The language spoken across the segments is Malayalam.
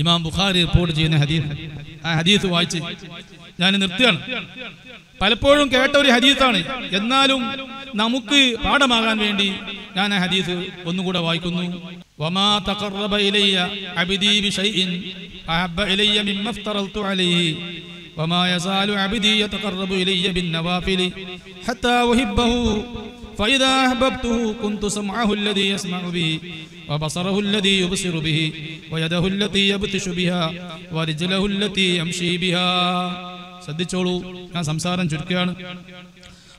ഇമാം ബുഖാരി റിപ്പോർട്ട് ചെയ്യുന്ന ഹദീസ്. ആ ഹദീസ് വായിച്ച് ഞാൻ നിർത്തുകയാണ്. പലപ്പോഴും കേട്ട ഒരു ഹദീസാണ്, എന്നാലും നമുക്ക് പാഠമാകാൻ വേണ്ടി ഞാൻ ആ ഹദീസ് ഒന്നുകൂടെ വായിക്കുന്നു. വമാ തഖറബ ഇലയ്യ അബ്ദി ബിശൈഇൻ അഹബ്ബ ഇലയ്യ മിമ്മ ഇഫ്തറൽതു അലൈഹി വമാ യസാലു അബ്ദി യതഖറബു ഇലയ്യ ബിന്നവാഫിലി ഹത്താ ഉഹിബ്ബഹു فإذا أحببته كنت سمعه الذي يسمع به وبصره الذي يبصر به ويده التي يبطش بها ورجله التي يمشي بها. ശ്രദ്ധിച്ചോളൂ, ഞാൻ സംസാരം ചുരുക്കുകയാണ്.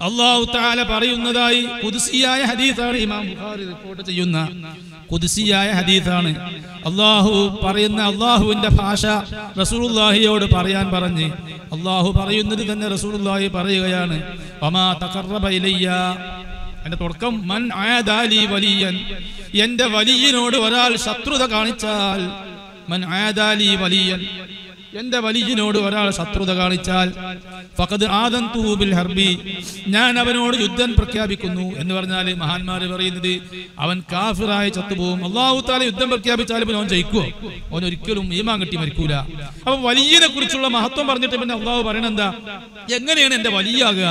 അല്ലാഹു തആല പറയുന്നതായി ഖുദ്സിയായ ഹദീസാണ്, ഇമാം ബുഖാരി റിപ്പോർട്ട് ചെയ്യുന്ന ഖുദ്സിയായ ഹദീസാണ്. അല്ലാഹു പറയുന്ന അല്ലാഹുവിന്റെ ഭാഷ റസൂലുള്ളാഹിയോട് പറയാൻ പറഞ്ഞ് അല്ലാഹു പറയുന്നത് തന്നെ റസൂലുള്ളാഹി പറയുകയാണ്. വമാ തഖറബ ഇലയ്യ, എന്റെ തുടക്കം, മൻ ആദാലി വലിയൻ, എന്റെ വലിയനോട് ഒരാൾ ശത്രുത കാണിച്ചാൽ, മൻ ആദാലി വലിയൻ, എന്റെ വലിയനോട് ഒരാൾ ശത്രുത കാണിച്ചാൽ, ഫഖദ് ആദൻതുഹു ബിൽ ഹർബി, ഞാൻ അവനോട് യുദ്ധം പ്രഖ്യാപിക്കുന്നു എന്ന് പറഞ്ഞാൽ മഹാന്മാർ പറയുന്നത് അവൻ കാഫിറായി ചത്തുപോകും. അല്ലാഹു തആല യുദ്ധം പ്രഖ്യാപിച്ചാൽ പിന്നെ അവൻ ജയിക്കുമോ? അവൻ ഒരിക്കലും ഈമാൻ കിട്ടി മരിക്കൂല. അപ്പൊ വലിയനെ കുറിച്ചുള്ള മഹത്വം പറഞ്ഞിട്ട് പിന്നെ അല്ലാഹു പറയണത് എന്താ? എങ്ങനെയാണ് എന്റെ വലിയാകുക?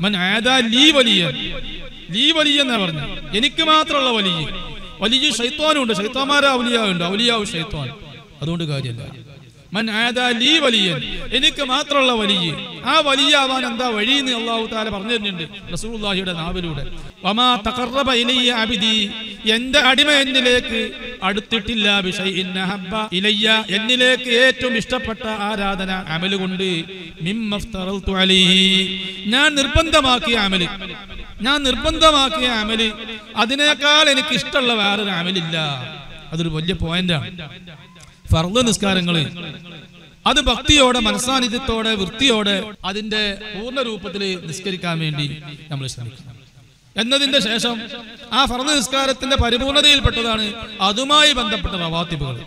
മൻ ആദാ ലീ വലിയൻ, ലീ വലിയ എന്നാ പറഞ്ഞു, എനിക്ക് മാത്രമുള്ള വലിയ. വലിയ ശൈത്വാനും ഉണ്ട്, ശൈത്വാന്മാരെ ഔലിയാവുണ്ട്, ഔലിയാവ് ശൈത്വാൻ, അതുകൊണ്ട് കാര്യമല്ല. മൻ ആദാ ലീ വലിയൻ, എനിക്ക് മാത്രമുള്ള വലിയ. ആ വലിയാവാൻ എന്താ വഴി എന്ന് അല്ലാഹു തആല പറഞ്ഞു തരുന്നുണ്ട് റസൂലുള്ളാഹിയുടെ നാവിലൂടെ. വമാ തഖറബ ഇലയ്യ അബ്ദി, എന്റെ അടിമ എന്നിലേക്ക് അടുത്തിട്ടില്ല, ബിശൈഇൻ അഹബ്ബ ഇലയ്യ, എന്നിലേക്ക് ഏറ്റവും ഇഷ്ടപ്പെട്ട ആരാധന അമല് കൊണ്ട്, മിമ്മ ഇഫ്തറൽതു അലൈഹി, ഞാൻ നിർബന്ധമാക്കിയ അമല്, ഞാൻ നിർബന്ധമാക്കിയ അമല്, അതിനേക്കാൾ എനിക്ക് ഇഷ്ടമുള്ള വേറൊരു അമലില്ല. അതൊരു വലിയ പോയിന്റാണ്. ഫർള് നിസ്കാരങ്ങള് അത് ഭക്തിയോടെ, മനസ്സാന്നിധ്യത്തോടെ, വൃത്തിയോടെ, അതിന്റെ പൂർണ്ണ രൂപത്തിൽ നിസ്കരിക്കാൻ വേണ്ടി നമ്മൾ ശ്രമിക്കണം. എന്നതിന്റെ ശേഷം ആ ഫർള് നിസ്കാരത്തിന്റെ പരിപൂർണതയിൽപ്പെട്ടതാണ് അതുമായി ബന്ധപ്പെട്ട റവാത്തിബുകൾ.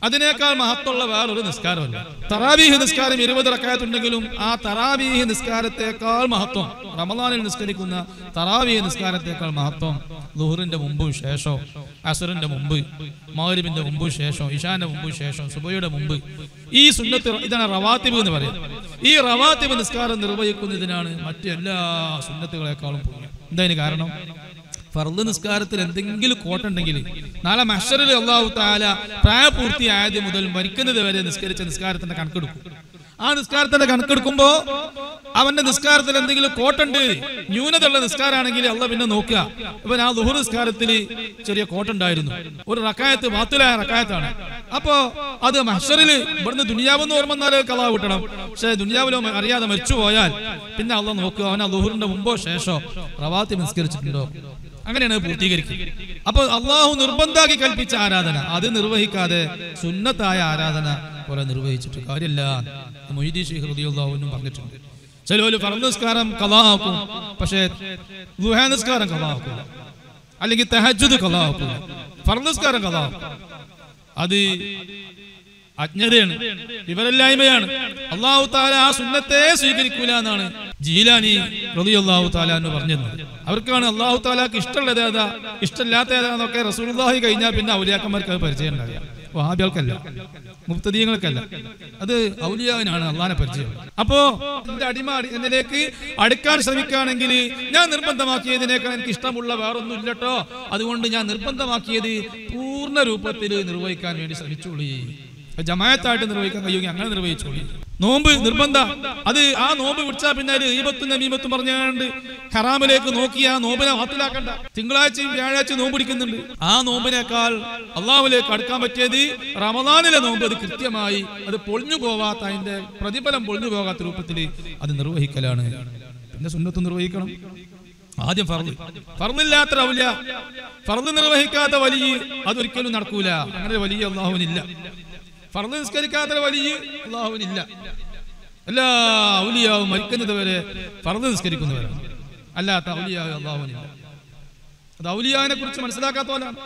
അതിനേക്കാൾ മഹത്വമുള്ള വേറൊരു നിസ്കാരമല്ല. തറാവീഹ് നിസ്കാരം 20 റക്അത്തുണ്ടെങ്കിലും ആ തറാവീഹ് നിസ്കാരത്തെക്കാൾ മഹത്വം, റമളാനിൽ നിസ്കരിക്കുന്ന തറാവീഹ് നിസ്കാരത്തെക്കാൾ മഹത്വം ളുഹറിന്റെ മുമ്പും ശേഷം, അസ്റിന്റെ മുമ്പ്, മഗ്രിബിന്റെ മുമ്പും ശേഷം, ഇശാന്റെ മുമ്പും ശേഷം, സുബഹിയുടെ മുമ്പ്, ഈ സുന്നത്ത്, ഇതാണ് റവാത്തിബ് എന്ന് പറയുന്നത്. ഈ റവാത്തിബ് നിസ്കാരം നിർവഹിക്കുന്നതിനാണ് മറ്റെല്ലാ സുന്നത്തുകളെക്കാളും പുണ്യം. എന്താ ഇതിന് കാരണം? ഫർള് നിസ്കാരത്തിൽ എന്തെങ്കിലും കോട്ടുണ്ടെങ്കിൽ നാളെ മഹ്ശറിൽ അല്ലാഹു തആല പ്രായപൂർത്തിയായത് മുതൽ മരിക്കുന്നത് വരെ നിസ്കരിച്ച നിസ്കാരത്തിന്റെ കണക്കെടുക്കും. ആ നിസ്കാരത്തിന്റെ കണക്കെടുക്കുമ്പോ അവന്റെ നിസ്കാരത്തിൽ എന്തെങ്കിലും കോട്ടുണ്ട്, ന്യൂനതയുള്ള നിസ്കാരമാണെങ്കിൽ അള്ളാഹ് പിന്നെ നോക്കുക. ഇവൻ ആ ളുഹർ നിസ്കാരത്തിൽ ചെറിയ കോട്ടുണ്ടായിരുന്നു, ഒരു റക്അത്ത് ബാത്തിലായ റക്അത്താണ്. അപ്പോ അത് മഹ്ശറിൽ ഇവിടുന്ന് ദുനിയാവെന്ന് ഓർമ്മ വന്നാലേ കളാ കിട്ടണം. പക്ഷെ ദുനിയാവിലോ അറിയാതെ മരിച്ചു പോയാൽ പിന്നെ അള്ളാഹ് നോക്കുക അവൻ ആ ളുഹറിന്റെ മുമ്പോ ശേഷോ റവാത്തിബ് നിസ്കരിച്ചിട്ടുണ്ടോ. അങ്ങനെയാണ് പൂർത്തീകരിക്കുക. അപ്പൊ അള്ളാഹു നിർബന്ധാക്കി കൽപ്പിച്ച ആരാധന അത് നിർവഹിക്കാതെ സുന്നത്തായ ആരാധന പോലെ നിർവഹിച്ചിട്ട് കാര്യമില്ല. മുഹീദ്ദീൻ ശൈഖ് റളിയല്ലാഹു അൻഹു പറഞ്ഞിട്ടുണ്ട്. ചിലവര് ഫർള് നിസ്കാരം ഖളാ ആക്കും, പക്ഷേ ദുഹാ നിസ്കാരം ഖളാ ആക്കൂല, അല്ലെങ്കിൽ തഹജ്ജുദ് ഖളാ ആക്കൂല. ഫർള് നിസ്കാരം ഖളാ ആക്കും. അത് അജ്ഞതയാണ്, വിവരമില്ലായ്മയാണ്. അല്ലാഹു തആല ആ സുന്നത്തെ സ്വീകരിക്കൂല എന്നാണ് ജീലാനി റളിയല്ലാഹു തആല എന്ന് പറഞ്ഞത്. അവർക്കാണ് അല്ലാഹു തആലാക്ക് ഇഷ്ടമുള്ളത് ഏതാ, ഇഷ്ടമില്ലാത്ത ഏതാന്നൊക്കെ റസൂലുള്ളാഹി കഴിഞ്ഞാൽ പിന്നെ ഔലിയാക്കന്മാർക്ക് അത് പരിചയം ഉണ്ടാവില്ല. വഹാബികൾക്കല്ല, മുബ്തദീങ്ങൾക്കല്ല, അത് ഔലിയാവിനാണ് അള്ളാഹിനെ പരിചയം. അപ്പോ എന്റെ അടിമ എന്നിലേക്ക് അടുക്കാൻ ശ്രമിക്കുകയാണെങ്കിൽ ഞാൻ നിർബന്ധമാക്കിയതിനേക്കാൾ എനിക്ക് ഇഷ്ടമുള്ള വേറൊന്നും ഇല്ലട്ടോ, അതുകൊണ്ട് ഞാൻ നിർബന്ധമാക്കിയത് പൂർണ്ണ രൂപത്തിൽ നിർവഹിക്കാൻ വേണ്ടി ശ്രമിച്ചോളി. ജമാഅത്തായിട്ട് നിർവഹിക്കാൻ കഴിയുമെങ്കിൽ അങ്ങനെ നിർവഹിച്ചോളി. നോമ്പ് നിർബന്ധം, അത് ആ നോമ്പ് വിളിച്ചാൽ പിന്നെ ഈബത്തും നമീമത്തും പറഞ്ഞാണ്ട് ഹറാമിലേക്ക് നോക്കി ആ നോമ്പിനെ വാത്തിലാക്കണ്ട. തിങ്കളാഴ്ചയും വ്യാഴാഴ്ചയും നോമ്പ് പിടിക്കുന്നുണ്ട്. ആ നോമ്പിനേക്കാൾ അള്ളാഹുവിലേക്ക് അടുക്കാൻ പറ്റിയത് റമളാനിലെ നോമ്പ്. അത് കൃത്യമായി അത് പൊളിഞ്ഞു പോവാത്ത, അതിന്റെ പ്രതിഫലം പൊളിഞ്ഞു പോകാത്ത രൂപത്തിൽ അത് നിർവഹിക്കലാണ്. പിന്നെ സുന്നത്ത് നിർവഹിക്കണം. ആദ്യം ഫർള്, ഫർളില്ലാത്ത ഔലിയ, ഫർള് നിർവഹിക്കാത്ത വലിയ അതൊരിക്കലും നടക്കൂല. അങ്ങനെ വലിയ അള്ളാഹുവിനില്ല. ഫർള് നിസ്കരിക്കാത്ത വലിയ അള്ളാഹുവിനില്ല. എല്ലാ ഔലിയാവും മരിക്കുന്നത് വരെ ഫർള് നിസ്കരിക്കുന്നവരാണ്, അല്ലാത്ത ഔലിയാവ് അള്ളാഹുവിനില്ല. അത് ഔലിയാവിനെ കുറിച്ച് മനസ്സിലാക്കാത്തവരാണ്.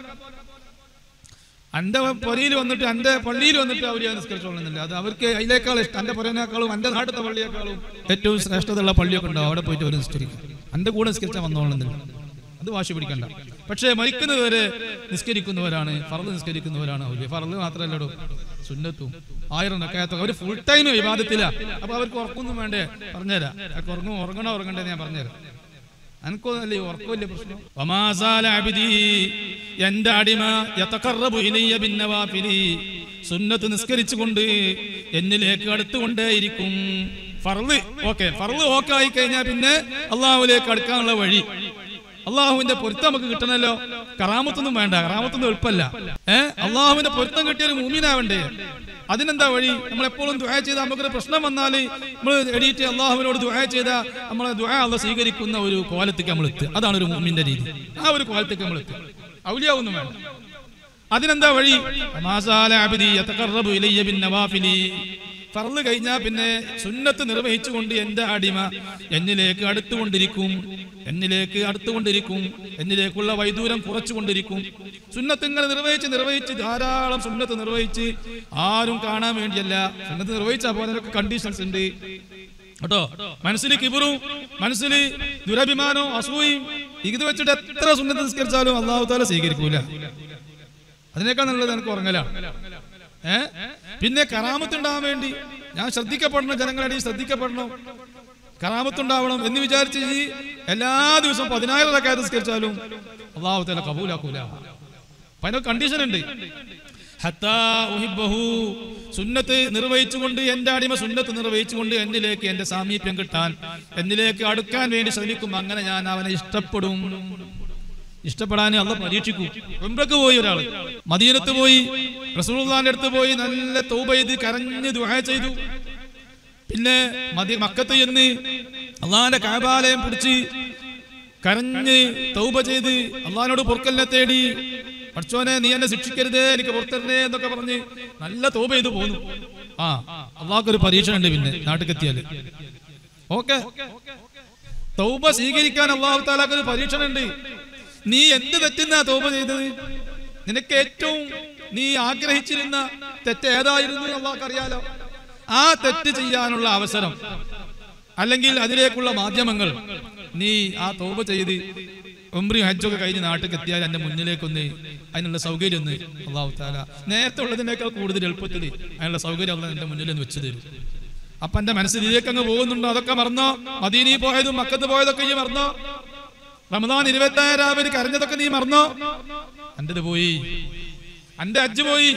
എന്റെ പൊരയിൽ വന്നിട്ട്, എന്റെ പള്ളിയിൽ വന്നിട്ട് ഔലിയാ നിസ്കരിച്ചോളുന്നില്ല. അത് അവർക്ക് അതിനേക്കാൾ ഇഷ്ടം, എന്റെ പൊരേനേക്കാളും എന്റെ നാട്ടിലത്തെ പള്ളിയേക്കാളും ഏറ്റവും ശ്രേഷ്ഠതയുള്ള പള്ളിയൊക്കെ ഉണ്ടാവും, അവിടെ പോയിട്ട് അവർ നിസ്കരിക്കും. എന്റെ കൂടെ നിസ്കരിച്ചാൽ വന്നോളുന്നില്ല. അത് വാശി പിടിക്കണ്ട. പക്ഷേ മരിക്കുന്നവരെ നിസ്കരിക്കുന്നവരാണ്, ഫർള് നിസ്കരിക്കുന്നവരാണ് ഔലിയ. ഫർള് മാത്രമല്ലടോ, സുന്നത്തും 1000 റക്അത്ത് ഒരു ഫുൾ ടൈം ഇബാദത്തില്ല. അപ്പൊ അവർക്ക് ഉറക്കൊന്നും വേണ്ടേ? പറഞ്ഞുതരാം. ഉറങ്ങണ്ടേ ഞാൻ പറഞ്ഞുതരാം. അനക്കൊന്നല്ലേ ഉറക്കമില്ല പ്രശ്നം. വമാസാല അബ്ദി, എന്റെ അടിമ യതഖറബു ഇലയ്യ ബിന്നവാഫിലി, സുന്നത്ത് നിസ്കരിച്ചുകൊണ്ട് എന്നിലേക്ക് അടുത്തുകൊണ്ടേയിരിക്കും. ഫർള് ഓക്കെ ആയി കഴിഞ്ഞാൽ പിന്നെ അള്ളാഹുവിലേക്ക് അടുക്കാനുള്ള വഴി, അള്ളാഹുവിന്റെ പൊരുത്തം നമുക്ക് കിട്ടണല്ലോ. കറാമത്തൊന്നും വേണ്ട, കറാമത്തൊന്നും എളുപ്പമല്ല. അള്ളാഹുവിന്റെ പൊരുത്തം കിട്ടിയൊരു മുഅ്മിനാവണ്ടേ? അതിനെന്താ വഴി? നമ്മളെപ്പോഴും ദുആ ചെയ്താൽ നമുക്കൊരു പ്രശ്നം വന്നാൽ നമ്മൾ എണീറ്റ് അള്ളാഹുവിനോട് ദുആ ചെയ്താൽ നമ്മളെ ദുആ അള്ളാഹ് സ്വീകരിക്കുന്ന ഒരു കോലത്തേക്ക് നമ്മൾ എത്തുക. അതാണ് ഒരു മുഅ്മിന്റെ രീതി. ആ ഒരു കോലത്തേക്ക് നമ്മൾ എത്തുക. ഔലിയാവൊന്നും വേണ്ട. അതിനെന്താ വഴി? മാസാല അബ്ദി യതഖറബു ഇലയ്യ ബിന്നവാഫിലി, ഫർള് കഴിഞ്ഞാൽ പിന്നെ സുന്നത്ത് നിർവഹിച്ചുകൊണ്ട് എന്റെ അടിമ എന്നിലേക്ക് അടുത്തുകൊണ്ടിരിക്കും, എന്നിലേക്കുള്ള വൈദൂരം കുറച്ചുകൊണ്ടിരിക്കും. സുന്നത്ത് ഇങ്ങനെ നിർവഹിച്ച് ധാരാളം സുന്നത്ത് നിർവഹിച്ച് ആരും കാണാൻ വേണ്ടിയല്ല. സുന്നത്ത് നിർവഹിച്ചാൽ പോലെ കണ്ടീഷൻസ് ഉണ്ട് കേട്ടോ. മനസ്സിൽ കിബറും, മനസ്സിൽ ദുരഭിമാനവും അസൂയയും ഇത് വെച്ചിട്ട് എത്ര സുന്നത്ത് നിസ്കരിച്ചാലും അല്ലാഹു തആല സ്വീകരിക്കൂല. അതിനേക്കാൾ നല്ലത് എനിക്ക് ഉറങ്ങലാണ്. പിന്നെ കറാമത്തുണ്ടാവാൻ വേണ്ടി ഞാൻ ശ്രദ്ധിക്കപ്പെടണം, ജനങ്ങളുടെ ശ്രദ്ധിക്കപ്പെടണം, കറാമത്തുണ്ടാവണം എന്ന് വിചാരിച്ച് ഈ എല്ലാ ദിവസവും 10,000 റക്അത്ത് നിസ്കരിച്ചാലും അല്ലാഹു തആല കബൂലാക്കൂല. അതിന് കണ്ടീഷൻ ഉണ്ട്. ഹത്താ ഉഹിബ്ബഹു, സുന്നത്ത് നിർവഹിച്ചുകൊണ്ട് എന്റെ അടിമ സുന്നത്ത് നിർവഹിച്ചുകൊണ്ട് എന്നിലേക്ക് എന്റെ സാമീപ്യം കിട്ടാൻ, എന്നിലേക്ക് അടുക്കാൻ വേണ്ടി ശ്രമിക്കും. അങ്ങനെ ഞാൻ അവനെ ഇഷ്ടപ്പെടും. ഇഷ്ടപ്പെടാൻ അള്ളാഹ് പരീക്ഷിക്കും. ഉംറക്ക് പോയി ഒരാൾ, മദീനത്ത് പോയി, റസൂലുള്ളാഹിന്റെ അടുത്ത് പോയി നല്ല തൗബ ചെയ്ത് കരഞ്ഞ് ദുആ ചെയ്തു. പിന്നെ മക്കത്ത് ചെന്ന് അള്ളാഹിന്റെ കഅബാലയം പിടിച്ച് കരഞ്ഞ് തൗബ ചെയ്ത് അള്ളാഹിനോട് പൊറുക്കലിനെ തേടി, പടച്ചോനെ നീ എന്നെ ശിക്ഷിക്കരുതേ, എനിക്ക് പുറത്തരണേ എന്നൊക്കെ പറഞ്ഞ് നല്ല തൗബ ചെയ്ത് പോന്നു. അള്ളാഹ്ക്കൊരു പരീക്ഷ ഉണ്ട്. പിന്നെ നാട്ടിലെത്തിയാല് ഓക്കെ, തൗബ സ്വീകരിക്കാൻ അള്ളാഹു തആലക്ക് ഒരു പരീക്ഷ ഉണ്ട്. നീ എന്ത് തെറ്റുന്ന തൗബ ചെയ്തത്? നിനക്ക് ഏറ്റവും നീ ആഗ്രഹിച്ചിരുന്ന തെറ്റ് ഏതായിരുന്നു അള്ളാഹ്ക്ക് അറിയാലോ. ആ തെറ്റ് ചെയ്യാനുള്ള അവസരം അല്ലെങ്കിൽ അതിലേക്കുള്ള മാധ്യമങ്ങൾ നീ ആ തൗബ ചെയ്ത് ഉംറയും ഹജ്ജൊക്കെ കഴിഞ്ഞ് നാട്ടിൽ എത്തിയാൽ എന്റെ മുന്നിലേക്കൊന്ന് അതിനുള്ള സൗകര്യം ഒന്ന് അള്ളാഹു തആല നേരത്തെ ഉള്ളതിനേക്കാൾ കൂടുതൽ എളുപ്പത്തിൽ അതിനുള്ള സൗകര്യം അള്ളാഹ് എന്റെ മുന്നിൽ വെച്ച് തരും. അപ്പൊ എന്റെ മനസ്സിൽ ഇതിലേക്ക് അങ്ങ് പോകുന്നുണ്ടോ? അതൊക്കെ മറന്നോ? മദീനയിൽ പോയതും മക്കത്ത് പോയതൊക്കെ ഈ മറന്നോ? റമദാൻ 26 രാവിലെ കരഞ്ഞതൊക്കെ നീ മറന്നോ? എന്റേത് പോയി, എന്റെ ഹജ്ജ് പോയി,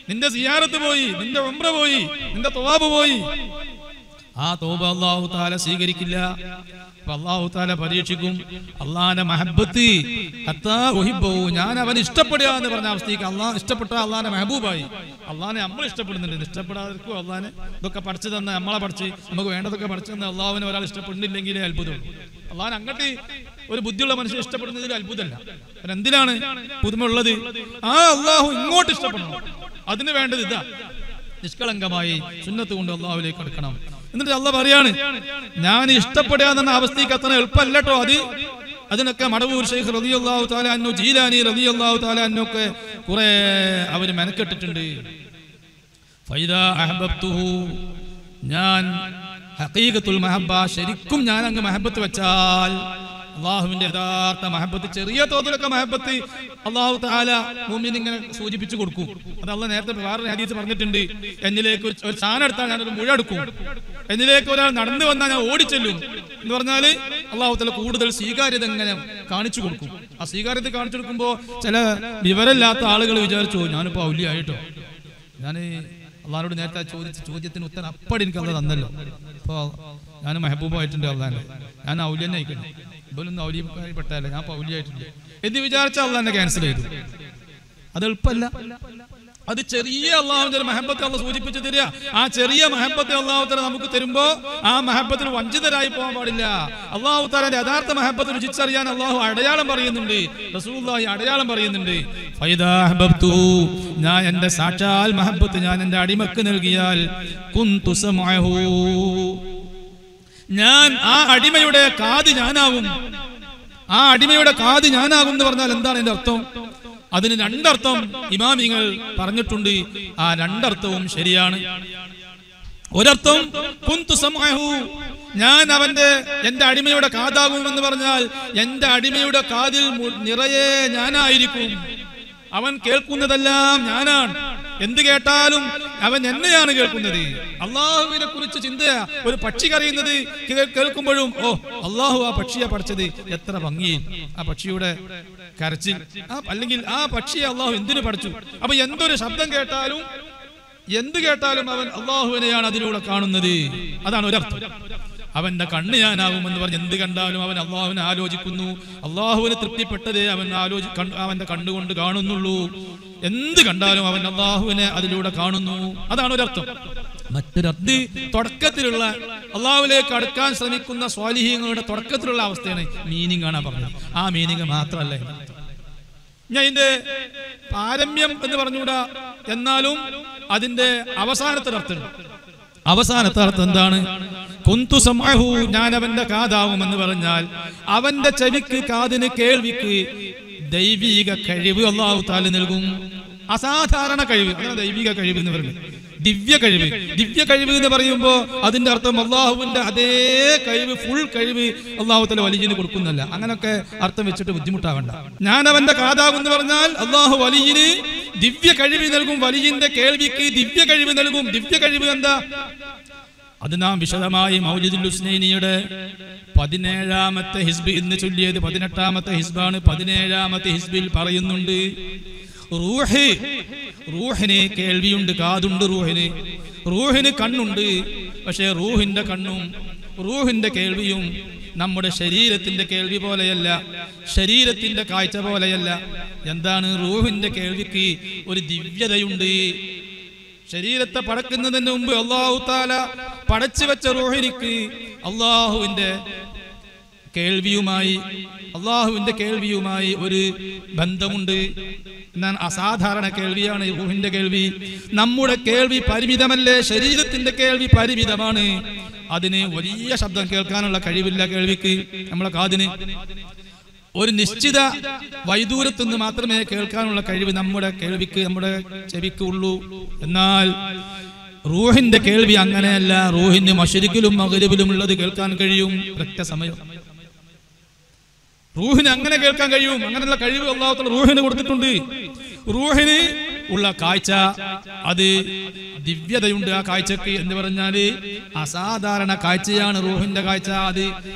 നിന്റെ സിയാറത്ത് പോയി, നിന്റെ ഉംറ പോയി, നിന്റെ തവാബ് പോയി. ആ തൗബ അല്ലാഹു തആല സ്വീകരിക്കില്ല. അല്ലാഹു തആല പരീക്ഷിക്കും. അള്ളാഹിന്റെ മഹബത്ത് ഹത്താ ഉഹിബ്ബഹു, ഞാൻ അവൻ ഇഷ്ടപ്പെടുക എന്ന് പറഞ്ഞ അവസ്ഥയ്ക്ക് അള്ളാഹ് ഇഷ്ടപ്പെട്ട അള്ളാഹിന്റെ മെഹബൂബായി. അള്ളാഹിനെ നമ്മൾ ഇഷ്ടപ്പെടുന്നുണ്ട്, ഇഷ്ടപ്പെടാതിരിക്കും. അള്ളാഹിനെ ഇതൊക്കെ പഠിച്ചു തന്ന നമ്മളെ പഠിച്ച് നമുക്ക് വേണ്ടതൊക്കെ പഠിച്ചു തന്ന അള്ളാഹുവിനെ ഒരാൾ ഇഷ്ടപ്പെടുന്നില്ലെങ്കിലേ അത്ഭുതമുള്ളൂ. അള്ളാഹിനെ അങ്ങോട്ട് ഒരു ബുദ്ധിയുള്ള മനുഷ്യൻ ഇഷ്ടപ്പെടുന്നതിൽ അത്ഭുതമല്ല. എന്തിനാണ് പുതുമ ഉള്ളത്? ആ അള്ളാഹു ഇങ്ങോട്ട് ഇഷ്ടപ്പെടണം. അതിന് വേണ്ടത് ഇതാ, നിഷ്കളങ്കമായി സുന്നത്ത് കൊണ്ട് അള്ളാഹുവിലേക്ക് അടുക്കണം. എന്നിട്ട് അള്ളാഹ് പറയാണ്, ഞാൻ ഇഷ്ടപ്പെടുക എന്ന അവസ്ഥയ്ക്ക് അത്ര എളുപ്പമല്ല കേട്ടോ. അതിനൊക്കെ മടവൂർ ശൈഖ് റളിയല്ലാഹു തആല അൻഹു, ജീലാനി റളിയല്ലാഹു തആല അൻഹു ഒക്കെ കുറെ അവര് മെനക്കെട്ടിട്ടുണ്ട്. ഫൈദാ അഹബബ്തുഹു, ഞാൻ ഹഖീഖത്തുൽ മഹബ്ബ, ശരിക്കും ഞാൻ അങ്ങ് മഹബത്ത് വെച്ചാൽ, അള്ളാഹുവിന്റെ യഥാർത്ഥ മഹബത്ത്, ചെറിയ തോതിലൊക്കെ മഹബത്ത് അള്ളാഹു തആല മുഅ്മിൻ ഇങ്ങനെ സൂചിപ്പിച്ചു കൊടുക്കും. അത് അള്ളാഹ് നേരത്തെ വേറൊരു ഹദീസ് പറഞ്ഞിട്ടുണ്ട്. എന്നിലേക്ക് ഒരു സാധനം എടുത്താൽ ഞാനൊരു മുഴ എടുക്കും, എന്നിലേക്ക് ഒരാൾ നടന്നു വന്നാൽ ഞാൻ ഓടിച്ചെല്ലും എന്ന് പറഞ്ഞാല് അള്ളാഹു തആല കൂടുതൽ സ്വീകാര്യത ഇങ്ങനെ കാണിച്ചു കൊടുക്കും. ആ സ്വീകാര്യത കാണിച്ചു കൊടുക്കുമ്പോ ചില വിവരമില്ലാത്ത ആളുകൾ വിചാരിച്ചു, ഞാനിപ്പോ ഔലിയായിട്ടോ. ഞാൻ അള്ളാഹിനോട് നേരത്തെ ചോദിച്ച ചോദ്യത്തിന് ഉത്തരം അപ്പടി എനിക്ക് അള്ളാഹ് തന്നല്ലോ. ഇപ്പൊ ഞാൻ മെഹബൂബായിട്ടുണ്ട്, അള്ളാഹിനെ ഞാൻ ഔലിയന്നെ ആയിക്കണം. ഇവരൊന്നും ഔലിയപ്പെട്ടല്ല, ഞാൻ ഔലിയായിട്ടുണ്ട് എന്ന് വിചാരിച്ച അള്ളാഹിനെ ക്യാൻസൽ ചെയ്തു. അത് എളുപ്പമല്ല. അത് ചെറിയ അള്ളാഹുവിന്റെ മഹബത്ത് അള്ളാഹ് സൂചിപ്പിച്ച് തരിക. ആ ചെറിയ മഹബത്ത് അള്ളാഹു തആല നമുക്ക് തരുമ്പോ ആ മഹബത്തിന് വഞ്ചിതരായി പോകാൻ പാടില്ല. അള്ളാഹു തആലയുടെ യഥാർത്ഥ മഹബത്ത് രുചിച്ചറിയാൻ അള്ളാഹു അടയാളം പറയുന്നുണ്ട്, റസൂലുള്ളാഹി അടയാളം പറയുന്നുണ്ട്. ഫൈദാ അഹ്ബബ്തുഹു, ഞാൻ എന്റെ സാക്ഷാൽ മഹബത്ത് ഞാൻ എന്റെ അടിമക്ക് നൽകിയാൽ, കുന്തു സമഅഹു, ഞാൻ ആ അടിമയുടെ കാത് ഞാനാകും. ആ അടിമയുടെ കാത് ഞാനാകും എന്ന് പറഞ്ഞാൽ എന്താണ് എന്റെ അർത്ഥം? അതിന് രണ്ടർത്ഥം ഇമാമിങ്ങൾ പറഞ്ഞിട്ടുണ്ട്. ആ രണ്ടർത്ഥവും ശരിയാണ്. ഒരർത്ഥം കുന്തു സമഅഹു, ഞാൻ എന്റെ അടിമയുടെ കാതാകുമെന്ന് പറഞ്ഞാൽ എന്റെ അടിമയുടെ കാതിൽ നിറയെ ഞാനായിരിക്കും. അവൻ കേൾക്കുന്നതെല്ലാം ഞാനാണ്. എന്ത് കേട്ടാലും അവൻ എന്നെയാണ് കേൾക്കുന്നത്. അള്ളാഹുവിനെ കുറിച്ച് ചിന്തയാ. ഒരു പക്ഷി കരയുന്നത് കേൾക്കുമ്പോഴും ഓ അള്ളാഹു ആ പക്ഷിയെ പഠിച്ചത് എത്ര ഭംഗി, ആ പക്ഷിയുടെ കരച്ചിൽ, അല്ലെങ്കിൽ ആ പക്ഷിയെ അള്ളാഹു എന്തിനു പഠിച്ചു. അപ്പൊ എന്തൊരു ശബ്ദം കേട്ടാലും എന്ത് കേട്ടാലും അവൻ അള്ളാഹുവിനെയാണ് അതിലൂടെ കാണുന്നത്. അതാണ് ഒരർത്ഥം. അവന്റെ കണ്ണ് ഞാനാകുമെന്ന് പറഞ്ഞ് എന്ത് കണ്ടാലും അവൻ അള്ളാഹുവിനെ ആലോചിക്കുന്നു. അള്ളാഹുവിനെ തൃപ്തിപ്പെട്ടതേ അവന്റെ കണ്ണുകൊണ്ട് കാണുന്നുള്ളൂ. എന്ത് കണ്ടാലും അവൻ അള്ളാഹുവിനെ അതിലൂടെ കാണുന്നു. അതാണ് ഒരർത്ഥം. മറ്റൊരർത്ഥം തുടക്കത്തിലുള്ള അള്ളാഹുവിലേക്ക് അടുക്കാൻ ശ്രമിക്കുന്ന സ്വാലിഹീങ്ങളുടെ തുടക്കത്തിലുള്ള അവസ്ഥയാണ് മീനിങ് ആണ് പറഞ്ഞത്. ആ മീനിങ് മാത്രമല്ല ഞാൻ ഇതിന്റെ പാരമ്യം എന്ന് പറഞ്ഞുകൂടാ, എന്നാലും അതിന്റെ അവസാനത്തെ അർത്ഥമുണ്ട്. അവസാനത്തെ അർത്ഥം എന്താണ്? കുന്തു സമഅഹു, ഞാൻ അവന്റെ കാതാവുമെന്ന് പറഞ്ഞാൽ അവന്റെ ചെവിക്ക്, കാതിന്, കേൾവിക്ക് ദൈവിക കഴിവ് അല്ലാഹു തആല നൽകും. അസാധാരണ കഴിവ്, അതാണ് ദൈവിക കഴിവ് എന്ന് പറയുന്നത്. ദിവ്യ കഴിവ്. ദിവ്യ കഴിവ് എന്ന് പറയുമ്പോൾ അതിന്റെ അർത്ഥം അള്ളാഹുവിന്റെ അതേ കഴിവ്, ഫുൾ കഴിവ് അള്ളാഹു തആല വലിയന് കൊടുക്കുന്നല്ല. അങ്ങനൊക്കെ അർത്ഥം വെച്ചിട്ട് ബുദ്ധിമുട്ടാവണ്ട. ഞാൻ അവന്റെ കാതാവും എന്ന് പറഞ്ഞാൽ അള്ളാഹു വലിയന് ദിവ്യ കഴിവ് നൽകും. വലിയന്റെ കേൾവിക്ക് ദിവ്യ കഴിവ് നൽകും. ദിവ്യ കഴിവ് എന്താ? അത് നാം വിശദമായി മൗലിദുൽ ഹുസ്നൈനിയുടെ 17ാമത്തെ ഹിസ്ബ് ഇന്ന് ചൊല്ലിയത് 18ാമത്തെ ഹിസ്ബാണ്. 17ാമത്തെ ഹിസ്ബിൽ പറയുന്നുണ്ട് റൂഹിന് കേൾവിയുണ്ട്, കാതുണ്ട്. റൂഹിന് കണ്ണുണ്ട്. പക്ഷേ റൂഹിന്റെ കണ്ണും റൂഹിന്റെ കേൾവിയും നമ്മുടെ ശരീരത്തിന്റെ കേൾവി പോലെയല്ല, ശരീരത്തിന്റെ കാഴ്ച പോലെയല്ല. എന്താണ്? റൂഹിന്റെ കേൾവിക്ക് ഒരു ദിവ്യതയുണ്ട്. ശരീരത്തെ പടക്കുന്നതിന് മുമ്പ് അല്ലാഹു തആല പടച്ചു വെച്ച റൂഹിനിക്ക് അള്ളാഹുവിന്റെ കേൾവിയുമായി ഒരു ബന്ധമുണ്ട്. എന്നാൽ അസാധാരണ കേൾവിയാണ് റൂഹിന്റെ കേൾവി. നമ്മുടെ കേൾവി പരിമിതമല്ലേ? ശരീരത്തിന്റെ കേൾവി പരിമിതമാണ്. അതിന് വലിയ ശബ്ദം കേൾക്കാനുള്ള കഴിവില്ല കേൾവിക്ക്. നമ്മളെ കാതിന് ഒരു നിശ്ചിത വൈദൂരത്തു നിന്ന് മാത്രമേ കേൾക്കാനുള്ള കഴിവ് നമ്മുടെ കേൾവിക്ക്, നമ്മുടെ ചെവിക്ക് ഉള്ളൂ. എന്നാൽ റൂഹിന്റെ കേൾവി അങ്ങനെയല്ല. റൂഹിന് മശ്രിക്കിലും മഗ്രിബിലും ഉള്ളത് കേൾക്കാൻ കഴിയും ഒറ്റ സമയം. റൂഹിന് അങ്ങനെ കേൾക്കാൻ കഴിയും. അങ്ങനെയുള്ള കഴിവ് അല്ലാഹു തആല റൂഹിന് കൊടുത്തിട്ടുണ്ട്. റൂഹിന് ഉള്ള കാഴ്ച, അത് ദിവ്യതയുണ്ട് ആ കാഴ്ചക്ക്. എന്ന് പറഞ്ഞാല് അസാധാരണ കാഴ്ചയാണ് റൂഹിന്റെ കാഴ്ച. അത്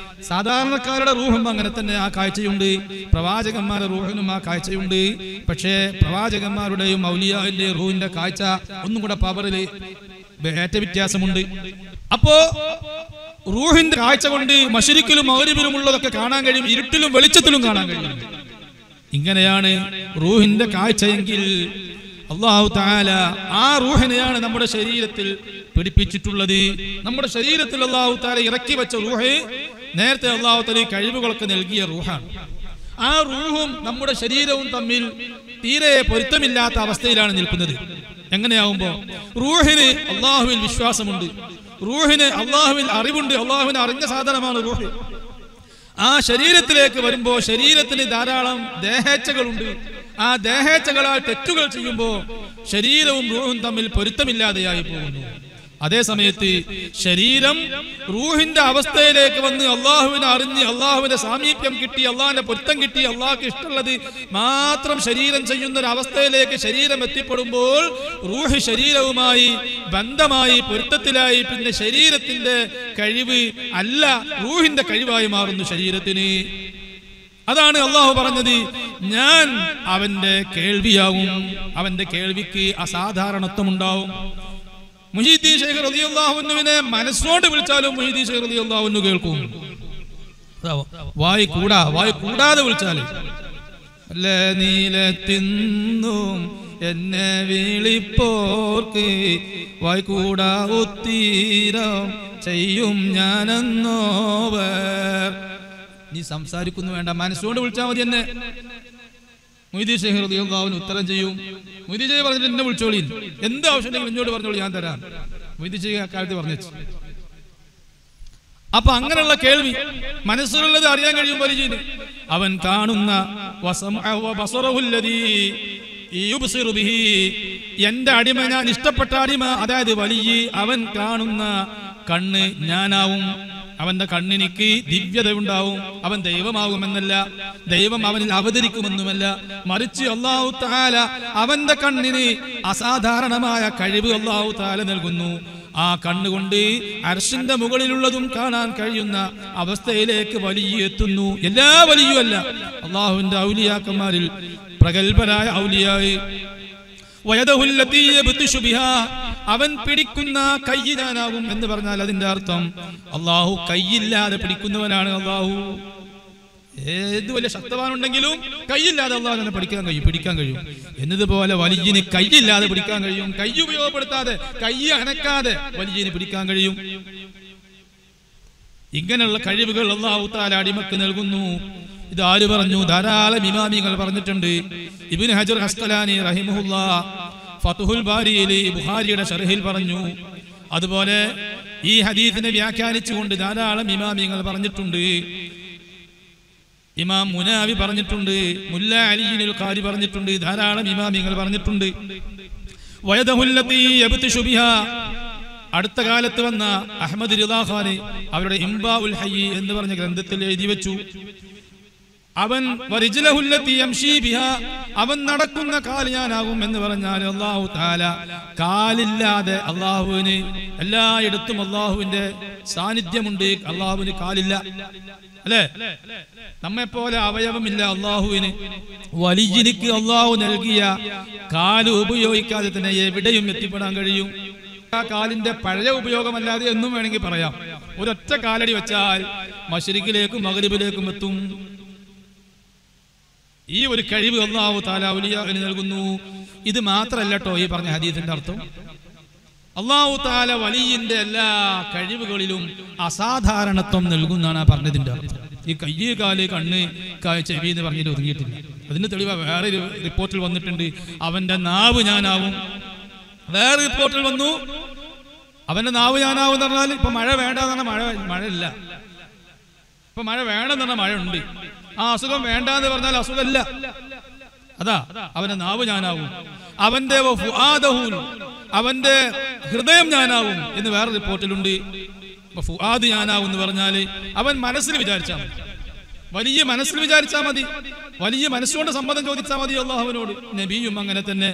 സാധാരണക്കാരുടെ റൂഹും അങ്ങനെ തന്നെ ആ കാഴ്ചയുണ്ട്. പ്രവാചകന്മാരുടെ റൂഹിനും ആ കാഴ്ചയുണ്ട്. പക്ഷേ പ്രവാചകന്മാരുടെയും ഔലിയാവിന്റെയും റൂഹിന്റെ കാഴ്ച ഒന്നും കൂടെ പവറില് ഏറ്റ വ്യത്യാസമുണ്ട്. അപ്പോ റൂഹിന്റെ കാഴ്ച കൊണ്ട് മശ്രിക്കിലും മഗ്രിബിലും ഉള്ളതൊക്കെ കാണാൻ കഴിയും. ഇരുട്ടിലും വെളിച്ചത്തിലും കാണാൻ കഴിയും. ഇങ്ങനെയാണ് റൂഹിന്റെ കാഴ്ചയെങ്കിൽ അല്ലാഹു തആല ആ റൂഹിനെയാണ് നമ്മുടെ ശരീരത്തിൽ പിടിപ്പിച്ചിട്ടുള്ളത്. നമ്മുടെ ശരീരത്തിൽ അല്ലാഹു തആല ഇറക്കി വെച്ച റൂഹ് നേരത്തെ അല്ലാഹു തആല കഴിവുകളൊക്കെ നൽകിയ റൂഹാണ്. ആ റൂഹും നമ്മുടെ ശരീരവും തമ്മിൽ തീരെ പൊരുത്തമില്ലാത്ത അവസ്ഥയിലാണ് നിൽക്കുന്നത്. എങ്ങനെയാവുമ്പോ റൂഹിന് അല്ലാഹുവിൽ വിശ്വാസമുണ്ട്, റൂഹിന് അല്ലാഹുവിൽ അറിവുണ്ട്, അല്ലാഹുവിനെ അറിഞ്ഞ സാധനമാണ് റൂഹ്. ആ ശരീരത്തിലേക്ക് വരുമ്പോ ശരീരത്തിന് ധാരാളം ദേഹേച്ഛകളുണ്ട്. ആ ദേഹേച്ഛകളാൽ തെറ്റുകൾ ചെയ്യുമ്പോൾ ശരീരവും റൂഹും തമ്മിൽ പൊരുത്തമില്ലാതെയായി പോകുന്നു. അതേ സമയത്ത് ശരീരം റൂഹിന്റെ അവസ്ഥയിലേക്ക് വന്ന് അള്ളാഹുവിനെ അറിഞ്ഞ് അള്ളാഹുവിന്റെ സാമീപ്യം കിട്ടി, അള്ളാഹിന്റെ പൊരുത്തം കിട്ടി, അള്ളാഹ്ക്ക് ഇഷ്ടമുള്ളത് മാത്രം ശരീരം ചെയ്യുന്ന ഒരു അവസ്ഥയിലേക്ക് ശരീരം എത്തിപ്പെടുമ്പോൾ റൂഹ് ശരീരവുമായി ബന്ധമായി പൊരുത്തത്തിലായി. പിന്നെ ശരീരത്തിന്റെ കഴിവ് അല്ല റൂഹിന്റെ കഴിവായി മാറുന്നു ശരീരത്തിന്. അതാണ് അള്ളാഹു പറഞ്ഞത്, ഞാൻ അവന്റെ കേൾവിയാവും. അവന്റെ കേൾവിക്ക് അസാധാരണത്വം ഉണ്ടാവും. മുഹീദ്ദീൻ ശൈഖ് റളിയല്ലാഹു അൻഹുവിനെ മനസ്സോട് വിളിച്ചാലും മുഹീദ്ദീൻ ശൈഖ് റളിയല്ലാഹു അൻഹു കേൾക്കും. വായി കൂടാതെ വിളിച്ചാലും നീലത്തിന്നും എന്നെ വിളിപ്പോർക്ക് വായി കൂടാ ഉത്തീരം ചെയ്യും ഞാനെന്നോവർ. നീ സംസാരിക്കുന്നു വേണ്ട, മനസ്സുകൊണ്ട് വിളിച്ചാൽ മതി എന്നെ. മുഹീദ്ദീൻ ശൈഖ് റളിയല്ലാഹു അൻഹു ഉത്തരം ചെയ്യും. മുഹീദ്ദീൻ ശൈഖ് പറഞ്ഞിട്ട് എന്നെ വിളിച്ചോളി, എന്ത് ആവശ്യമുണ്ടെങ്കിലും എന്നോട് പറഞ്ഞോളൂ, ഞാൻ തരാം. മുഹീദ്ദീൻ ശൈഖ് അക്കാലത്ത് പറഞ്ഞു. അപ്പൊ അങ്ങനെയുള്ള കേൾവി മനസ്സിലുള്ളത് അറിയാൻ കഴിയും പരിചയം. അവൻ കാണുന്ന എന്റെ അടിമ, ഞാൻ ഇഷ്ടപ്പെട്ട അടിമ, അതായത് വലിയ അവൻ കാണുന്ന കണ്ണ് ഞാനാവും. അവന്റെ കണ്ണിനിക്ക് ദിവ്യത ഉണ്ടാവും, അവൻ ദൈവമാകുമെന്നല്ല, ദൈവം അവനിൽ അവതരിക്കുമെന്നുമല്ല, മറിച്ച് അല്ലാഹു തആല അവന്റെ കണ്ണിന് അസാധാരണമായ കഴിവ് അല്ലാഹു തആല നൽകുന്നു. ആ കണ്ണുകൊണ്ട് അർശിന്റെ മുകളിലുള്ളതും കാണാൻ കഴിയുന്ന അവസ്ഥയിലേക്ക് വലിയ എത്തുന്നു. എല്ലാ വലിയുമല്ല, അള്ളാഹുവിന്റെ ഔലിയാക്കന്മാരിൽ പ്രഗൽഭരായ ഔലിയായി അവൻ പിടിക്കുന്ന കൈ ഞാനാകും എന്ന് പറഞ്ഞാൽ അതിന്റെ അർത്ഥം അള്ളാഹു കൈയില്ലാതെ പിടിക്കുന്നവനാണ്. അള്ളാഹു ഏത് വലിയ ശക്തവാനുണ്ടെങ്കിലും കൈയില്ലാതെ അള്ളാഹു പിടിക്കാൻ കഴിയും. എന്നതുപോലെ വലിയന് കൈയില്ലാതെ പിടിക്കാൻ കഴിയും. കൈ ഉപയോഗപ്പെടുത്താതെ, കൈ അനക്കാതെ വലിയന് പിടിക്കാൻ കഴിയും. ഇങ്ങനെയുള്ള കഴിവുകൾ അല്ലാഹു തആല അടിമക്ക് നൽകുന്നു. ഇത് ആര് പറഞ്ഞു? ധാരാളം ഇമാമികൾ പറഞ്ഞിട്ടുണ്ട്. ഇബ്നു ഹജർ അസ്ഖലാനി റഹിമഹുല്ലാഹ് ഫത്ഹുൽ ബാരിയിലെ ബുഖാരിയുടെ ശർഹിൽ പറഞ്ഞു. അതുപോലെ ഈ ഹദീസിനെ വ്യാഖ്യാനിച്ചുകൊണ്ട് ധാരാളം ഇമാമികൾ പറഞ്ഞിട്ടുണ്ട്. ഇമാം മുനാവി പറഞ്ഞിട്ടുണ്ട്, മുല്ല അലിയുൽ ഖാരി പറഞ്ഞിട്ടുണ്ട്, ധാരാളം ഇമാമികൾ പറഞ്ഞിട്ടുണ്ട്. വയദഹുല്ലതി യബ്തിഷു ബിഹാ, അടുത്ത കാലത്ത് വന്ന അഹ്മദ് റിളാ ഖാനി അവരുടെ ഇംബാഉൽ ഹയ്യ് എന്ന് പറഞ്ഞ ഗ്രന്ഥത്തിൽ എഴുതി വെച്ചു, അവൻ വരിജ്ലഹുല്ലതി യംശി ബിഹാ, അവൻ നടക്കുന്ന കാല് ഞാനാകും എന്ന് പറഞ്ഞാൽ അല്ലാഹു തആല കാലില്ലാതെ, അല്ലാഹുവിന് എല്ലായിടത്തും അല്ലാഹുവിന്റെ സാന്നിധ്യമുണ്ട്, അല്ലാഹുവിന് കാലില്ല, അല്ലേ? നമ്മെപ്പോലെ അവയവമില്ല അള്ളാഹുവിന്. വലിയനിക്ക് അള്ളാഹു നൽകിയ കാല് ഉപയോഗിക്കാതെ തന്നെ എവിടെയും എത്തിപ്പെടാൻ കഴിയും. ആ കാലിന്റെ പഴയ ഉപയോഗമല്ലാതെ എന്നും വേണമെങ്കിൽ പറയാം. ഒരൊറ്റ കാലടി വെച്ചാൽ മശ്രിഖിലേക്കും മഗ്രിബിലേക്കും എത്തും. ഈ ഒരു കഴിവ് അല്ലാഹു തആല ഔലിയാവിന് നൽകുന്നു. ഇത് മാത്രമല്ല കേട്ടോ ഈ പറഞ്ഞ ഹദീസിന്റെ അർത്ഥം. അല്ലാഹു തആല വലിയന്റെ എല്ലാ കഴിവുകളിലും അസാധാരണത്വം നൽകുന്നതാണ് ആ പറഞ്ഞതിന്റെ അർത്ഥം. ഈ കയ്യ്, കാല്, കണ്ണ്, ചെവി എന്ന് പറഞ്ഞിട്ട് ഒതുങ്ങിയിട്ടില്ല. അതിന് തെളിവ് വേറെ റിപ്പോർട്ടിൽ വന്നിട്ടുണ്ട്, അവന്റെ നാവ് ഞാനാവും. വേറെ റിപ്പോർട്ടിൽ വന്നു അവന്റെ നാവ് ഞാനാവും എന്ന് പറഞ്ഞാൽ ഇപ്പൊ മഴ വേണ്ടെന്ന് പറഞ്ഞാൽ മഴയില്ല, ഇപ്പൊ മഴ വേണമെന്ന് പറഞ്ഞാൽ മഴ ഉണ്ട്. ആ അസുഖം വേണ്ടെന്ന് പറഞ്ഞാൽ അസുഖമില്ല. അതാ അവന്റെ നാവ് ഞാനാവും. അവന്റെ അവന്റെ ഹൃദയം ഞാനാവും എന്ന് വേറെ റിപ്പോർട്ടിലുണ്ട്. ഫുആദ് ഞാനാവും എന്ന് പറഞ്ഞാല് അവൻ മനസ്സിൽ വിചാരിച്ചാൽ മതി, വലിയ മനസ്സിൽ വിചാരിച്ചാൽ മതി, വലിയ മനസ്സുകൊണ്ട് സമ്മതം ചോദിച്ചാൽ മതി അള്ളാഹുവിനോട്. നബിയും അങ്ങനെ തന്നെ.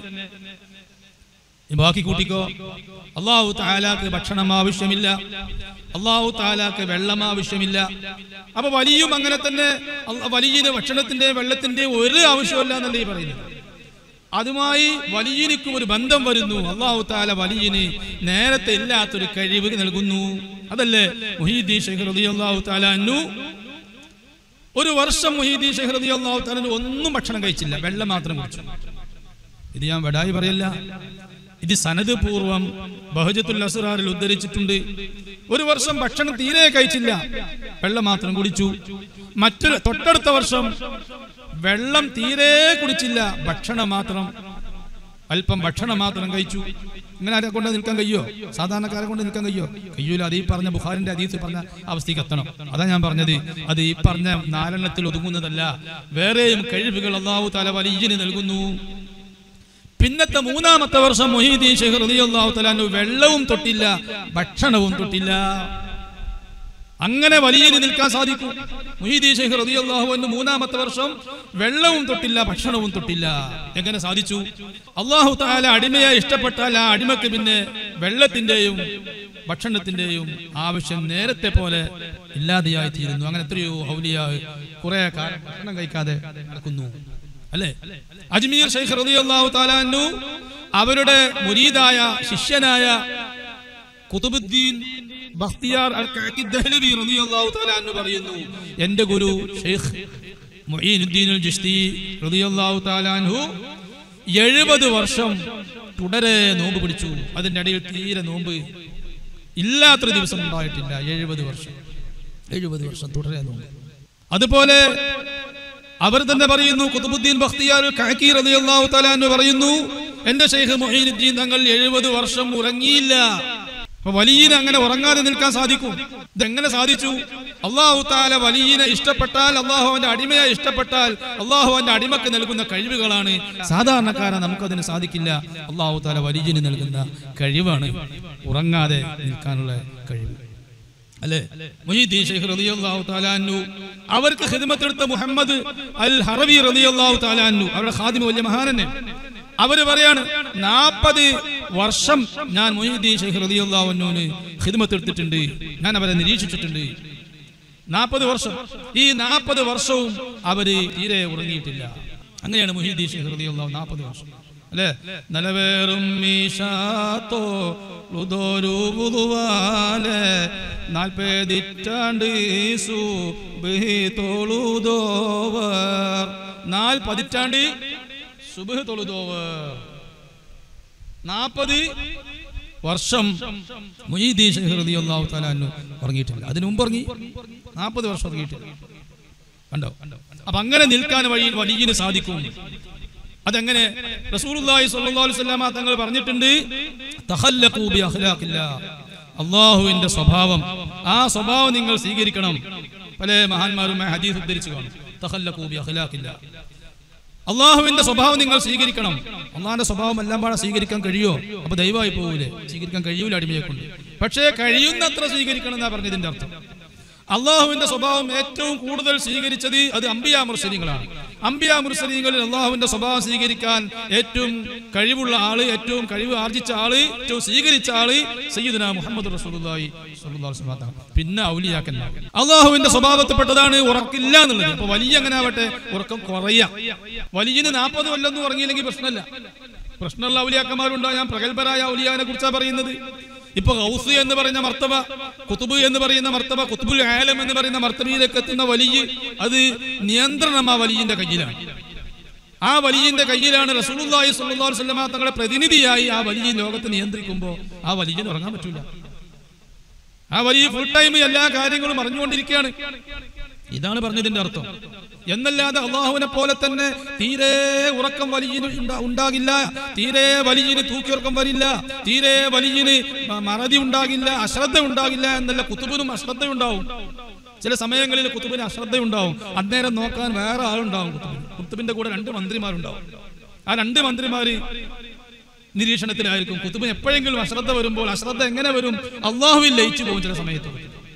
ബാക്കി കൂട്ടിക്കോ, അല്ലാഹു തആലാക്ക് ഭക്ഷണം ആവശ്യമില്ല, അല്ലാഹു തആലാക്ക് വെള്ളം ആവശ്യമില്ല. അപ്പൊ വലിയും അങ്ങനെ തന്നെ, വലിയന് ഭക്ഷണത്തിന്റെ വെള്ളത്തിന്റെ ഒരു ആവശ്യമില്ല എന്നല്ലേ ഈ പറയുന്നത്. അതുമായി വലിയനിക്കും ഒരു ബന്ധം വരുന്നു. അല്ലാഹു തആല വലിയന് നേരത്തെ ഇല്ലാത്തൊരു കഴിവ് നൽകുന്നു. അതല്ലേ മുഹീദ്ദീൻ ശൈഖ് റളിയല്ലാഹു തആല അൻഹു ഒരു വർഷം മുഹീദ്ദീൻ ശൈഖ് റളിയല്ലാഹു തആല ഒന്നും ഭക്ഷണം കഴിച്ചില്ല, വെള്ളം മാത്രം കുടിച്ചു. ഇത് ഞാൻ വടായി പറയല്ല, ഇത് സനദ് പൂർവം ബഹജത്തുൽ അസ്റാറിൽ ഉദ്ധരിച്ചിട്ടുണ്ട്. ഒരു വർഷം ഭക്ഷണം തീരെ കഴിച്ചില്ല, വെള്ളം മാത്രം കുടിച്ചു. മറ്റൊരു തൊട്ടടുത്ത വർഷം വെള്ളം തീരെ കുടിച്ചില്ല, ഭക്ഷണം മാത്രം, അല്പം ഭക്ഷണം മാത്രം കഴിച്ചു. ഇങ്ങനെ ആരെ കൊണ്ട് നിൽക്കാൻ കഴിയോ? സാധാരണക്കാരെ കൊണ്ട് നിൽക്കാൻ കഴിയൂല. അത് ഈ പറഞ്ഞ ബുഖാരിന്റെ ഹദീസ് പറഞ്ഞ അവസ്ഥയ്ക്ക് എത്തണം. അതാ ഞാൻ പറഞ്ഞത്, അത് ഈ പറഞ്ഞ നാലെണ്ണത്തിൽ ഒതുങ്ങുന്നതല്ല. വേറെയും കഴിവുകൾ അല്ലാഹു തആല വലിയന് നൽകുന്നു. പിന്നത്തെ മൂന്നാമത്തെ വർഷം മുഹീദ്ദീൻ ശൈഖ് റളിയല്ലാഹു തആല വെള്ളവും തൊട്ടില്ല, ഭക്ഷണവും തൊട്ടില്ല. അങ്ങനെ വലിയന് നിൽക്കാൻ സാധിക്കും. മുഹീദ്ദീൻ ശൈഖ് റളിയല്ലാഹു അൻഹു മൂന്നാമത്തെ വർഷം വെള്ളവും തൊട്ടില്ല, ഭക്ഷണവും തൊട്ടില്ല. എങ്ങനെ സാധിച്ചു? അല്ലാഹു തആല അടിമയെ ഇഷ്ടപ്പെട്ടാൽ ആ അടിമക്ക് പിന്നെ വെള്ളത്തിന്റെയും ഭക്ഷണത്തിന്റെയും ആവശ്യം നേരത്തെ പോലെ ഇല്ലാതെയായി തീരുന്നു. അങ്ങനെ എത്രയോ ഔലിയാ കുറെ കാലം ഭക്ഷണം കഴിക്കാതെ നടക്കുന്നു, അല്ലേ? അജ്മീർ ശൈഖ് റളിയല്ലാഹു തആല അൻഹു അവരുടെ മുരീദായ ശിഷ്യനായ ഖുതുബുദ്ദീൻ ബഖ്തിയാർ അൽ-കഅക്കി ദഹ്ലവി റളിയല്ലാഹു തആല അൻഹു പറയുന്നു, എൻ്റെ ഗുരു ശൈഖ് മുഈനുദ്ദീൻ അൽ-ചിശ്തി റളിയല്ലാഹു തആല അൻഹു 70 വർഷം തുടരെ നോമ്പ് പിടിച്ചു. അതിൻ്റെ ഇടയിൽ തീരെ നോമ്പ് ഇല്ലാത്തൊരു ദിവസം ഉണ്ടായിട്ടില്ല. 70 വർഷം തുടരെ നോമ്പ്. അതുപോലെ അവർ തന്നെ പറയുന്നു, ഖുതുബുദ്ദീൻ ബഖ്തിയാർ അൽ-കഅക്കി റളിയല്ലാഹു തആല അൻഹു പറയുന്നു, എൻ്റെ ശൈഖ് മുഈനുദ്ദീൻ തങ്ങൾ 70 വർഷം ഉറങ്ങിയില്ല. അപ്പൊ വലിയനെ അങ്ങനെ ഉറങ്ങാതെ നിൽക്കാൻ സാധിക്കും. ഇതെങ്ങനെ സാധിച്ചു? അല്ലാഹു തആല വലിയനെ ഇഷ്ടപ്പെട്ടാൽ, അല്ലാഹു അവന്റെ അടിമയെ ഇഷ്ടപ്പെട്ടാൽ, അല്ലാഹു അവന്റെ അടിമക്ക് നൽകുന്ന കഴിവുകളാണ്. സാധാരണക്കാരൻ നമുക്കതിന് സാധിക്കില്ല. അല്ലാഹു തആല വലിയന് നൽകുന്ന കഴിവാണ് ഉറങ്ങാതെ നിൽക്കാനുള്ള കഴിവ്. അല്ലേ? മുഹീദ്ദീൻ ശൈഖ് റളിയല്ലാഹു തആല അൻഹു അവർക്ക് ഖിദ്മത്തെടുത്ത മുഹമ്മദ് അൽ ഹറവി റളിയല്ലാഹു തആല അൻഹു അവരുടെ ഖാദിം വലിയ മഹാനന്നെ. അവര് പറയാണ് 40 വർഷം ഞാൻ മുഹീദ്ദീൻ ശൈഖ് റളിയല്ലാഹു അൻഹുവിന് ഖിദ്മത്തെടുത്തിട്ടുണ്ട്, ഞാൻ അവരെ നിരീക്ഷിച്ചിട്ടുണ്ട്. 40 വർഷം. ഈ 40 വർഷവും അവര് തീരെ ഉറങ്ങിയിട്ടില്ല. അങ്ങനെയാണ് മുഹീദ്ദീൻ ശൈഖ് റളിയല്ലാഹു 40 വർഷം അല്ലേ? നലവേറും മീശാത്തോ ുതുവാലെ 40 സുബ്ഹി തൊഴുതോവർ 40 സുബ്ഹി തൊഴുതോവർ 40 വർഷം മുഹീദ്ദീൻ ശൈഖ് റളിയല്ലാഹു തആല അൻഹു ഉറങ്ങിയിട്ടില്ല. അതിനു മുമ്പ് ഉറങ്ങി 40 വർഷം ഉറങ്ങിയിട്ടില്ല. കണ്ടോ? അപ്പൊ അങ്ങനെ നിൽക്കാൻ വലിയന് സാധിക്കും. അതെങ്ങനെ? റസൂലുള്ളാഹി സ്വല്ലല്ലാഹു അലൈഹി വസല്ലമ തങ്ങൾ പറഞ്ഞിട്ടുണ്ട്, തഖല്ലഖൂ ബി അഖ്ലാഖില്ലാഹ്, അല്ലാഹുവിന്റെ സ്വഭാവം, ആ സ്വഭാവം നിങ്ങൾ സ്വീകരിക്കണം. പല മഹാന്മാരും ഹദീസ് ഉദ്ധരിച്ചു കാണും, തഖല്ലഖൂ ബി അഖ്ലാഖില്ലാഹ്, അല്ലാഹുവിന്റെ സ്വഭാവം നിങ്ങൾ സ്വീകരിക്കണം. അല്ലാഹുവിന്റെ സ്വഭാവം എല്ലാം പാടെ സ്വീകരിക്കാൻ കഴിയോ? അപ്പൊ ദൈവമായി പോകൂലേ? സ്വീകരിക്കാൻ കഴിയൂല അടിമയെ കൊണ്ട്. പക്ഷേ കഴിയുന്നത്ര സ്വീകരിക്കണം എന്നാ പറഞ്ഞതിന്റെ അർത്ഥം. അള്ളാഹുവിന്റെ സ്വഭാവം ഏറ്റവും കൂടുതൽ സ്വീകരിച്ചത് അത് അംബിയാ മുർസലീങ്ങളാണ്. അംബിയാ മുർസലീങ്ങളിൽ അള്ളാഹുവിന്റെ സ്വഭാവം സ്വീകരിക്കാൻ ഏറ്റവും കഴിവുള്ള ആള്, ഏറ്റവും കഴിവ് ആർജിച്ച ആള്, ഏറ്റവും സ്വീകരിച്ച ആള് സയ്യിദുനാ മുഹമ്മദ് റസൂലുള്ളാഹി സ്വല്ലല്ലാഹു അലൈഹി വസല്ലം. പിന്നെ ഔലിയാക്കന്മാർ അള്ളാഹുവിന്റെ സ്വഭാവത്തിൽപ്പെട്ടതാണ് ഉറക്കില്ല എന്നുള്ളത്. അപ്പൊ വലിയ അങ്ങനെ ആവട്ടെ, ഉറക്കം കുറയാം. വലിയന് 40 കൊല്ലൊന്നും ഉറങ്ങിയില്ലെങ്കിൽ പ്രശ്നമല്ല. പ്രശ്നമുള്ള ഔലിയാക്കന്മാരുണ്ടോ? ഞാൻ പ്രഗത്ഭരായ ഔലിയാനെ കുറിച്ചാണ് പറയുന്നത്. ഇപ്പൊ ഗൗസ് എന്ന് പറയുന്ന മർത്തബ, കുത്തുബ് എന്ന് പറയുന്ന മർത്തബ, കുത്തുബുൽ ആലം എന്ന് പറയുന്ന മർത്തബയിലേക്ക് എത്തുന്ന വലിയ, അത് നിയന്ത്രണം ആ വലിയന്റെ കയ്യിലാണ്. ആ വലിയന്റെ കയ്യിലാണ്. റസൂലുള്ളാഹി സ്വല്ലല്ലാഹു അലൈഹി വസല്ലം തങ്ങളുടെ പ്രതിനിധിയായി ആ വലിയ ലോകത്തെ നിയന്ത്രിക്കുമ്പോൾ ആ വലിയന് ഉറങ്ങാൻ പറ്റൂല. ആ വലിയ ഫുൾ ടൈം എല്ലാ കാര്യങ്ങളും അറിഞ്ഞുകൊണ്ടിരിക്കുകയാണ്. ഇതാണ് പറഞ്ഞതിന്റെ അർത്ഥം. എന്നല്ലാതെ അള്ളാഹുവിനെ പോലെ തന്നെ തീരെ ഉറക്കം വലിയന് ഉണ്ടാകില്ല, തീരെ വലിയന് തൂക്കിയുറക്കം വരില്ല, തീരെ വലിയന് മറതി ഉണ്ടാകില്ല, അശ്രദ്ധ ഉണ്ടാകില്ല എന്നല്ല. കുത്തുബിനും അശ്രദ്ധ ഉണ്ടാവും. ചില സമയങ്ങളിൽ കുത്തുബിന് അശ്രദ്ധ ഉണ്ടാവും. അന്നേരം നോക്കാൻ വേറെ ആളുണ്ടാവും. കുത്തുബിന്റെ കൂടെ 2 മന്ത്രിമാരുണ്ടാവും. ആ 2 മന്ത്രിമാര് നിരീക്ഷണത്തിലായിരിക്കും. കുത്തുബിന് എപ്പോഴെങ്കിലും അശ്രദ്ധ വരുമ്പോൾ, അശ്രദ്ധ എങ്ങനെ വരും? അള്ളാഹുവിൽ ലയിച്ചു പോകും. ചില സമയത്ത്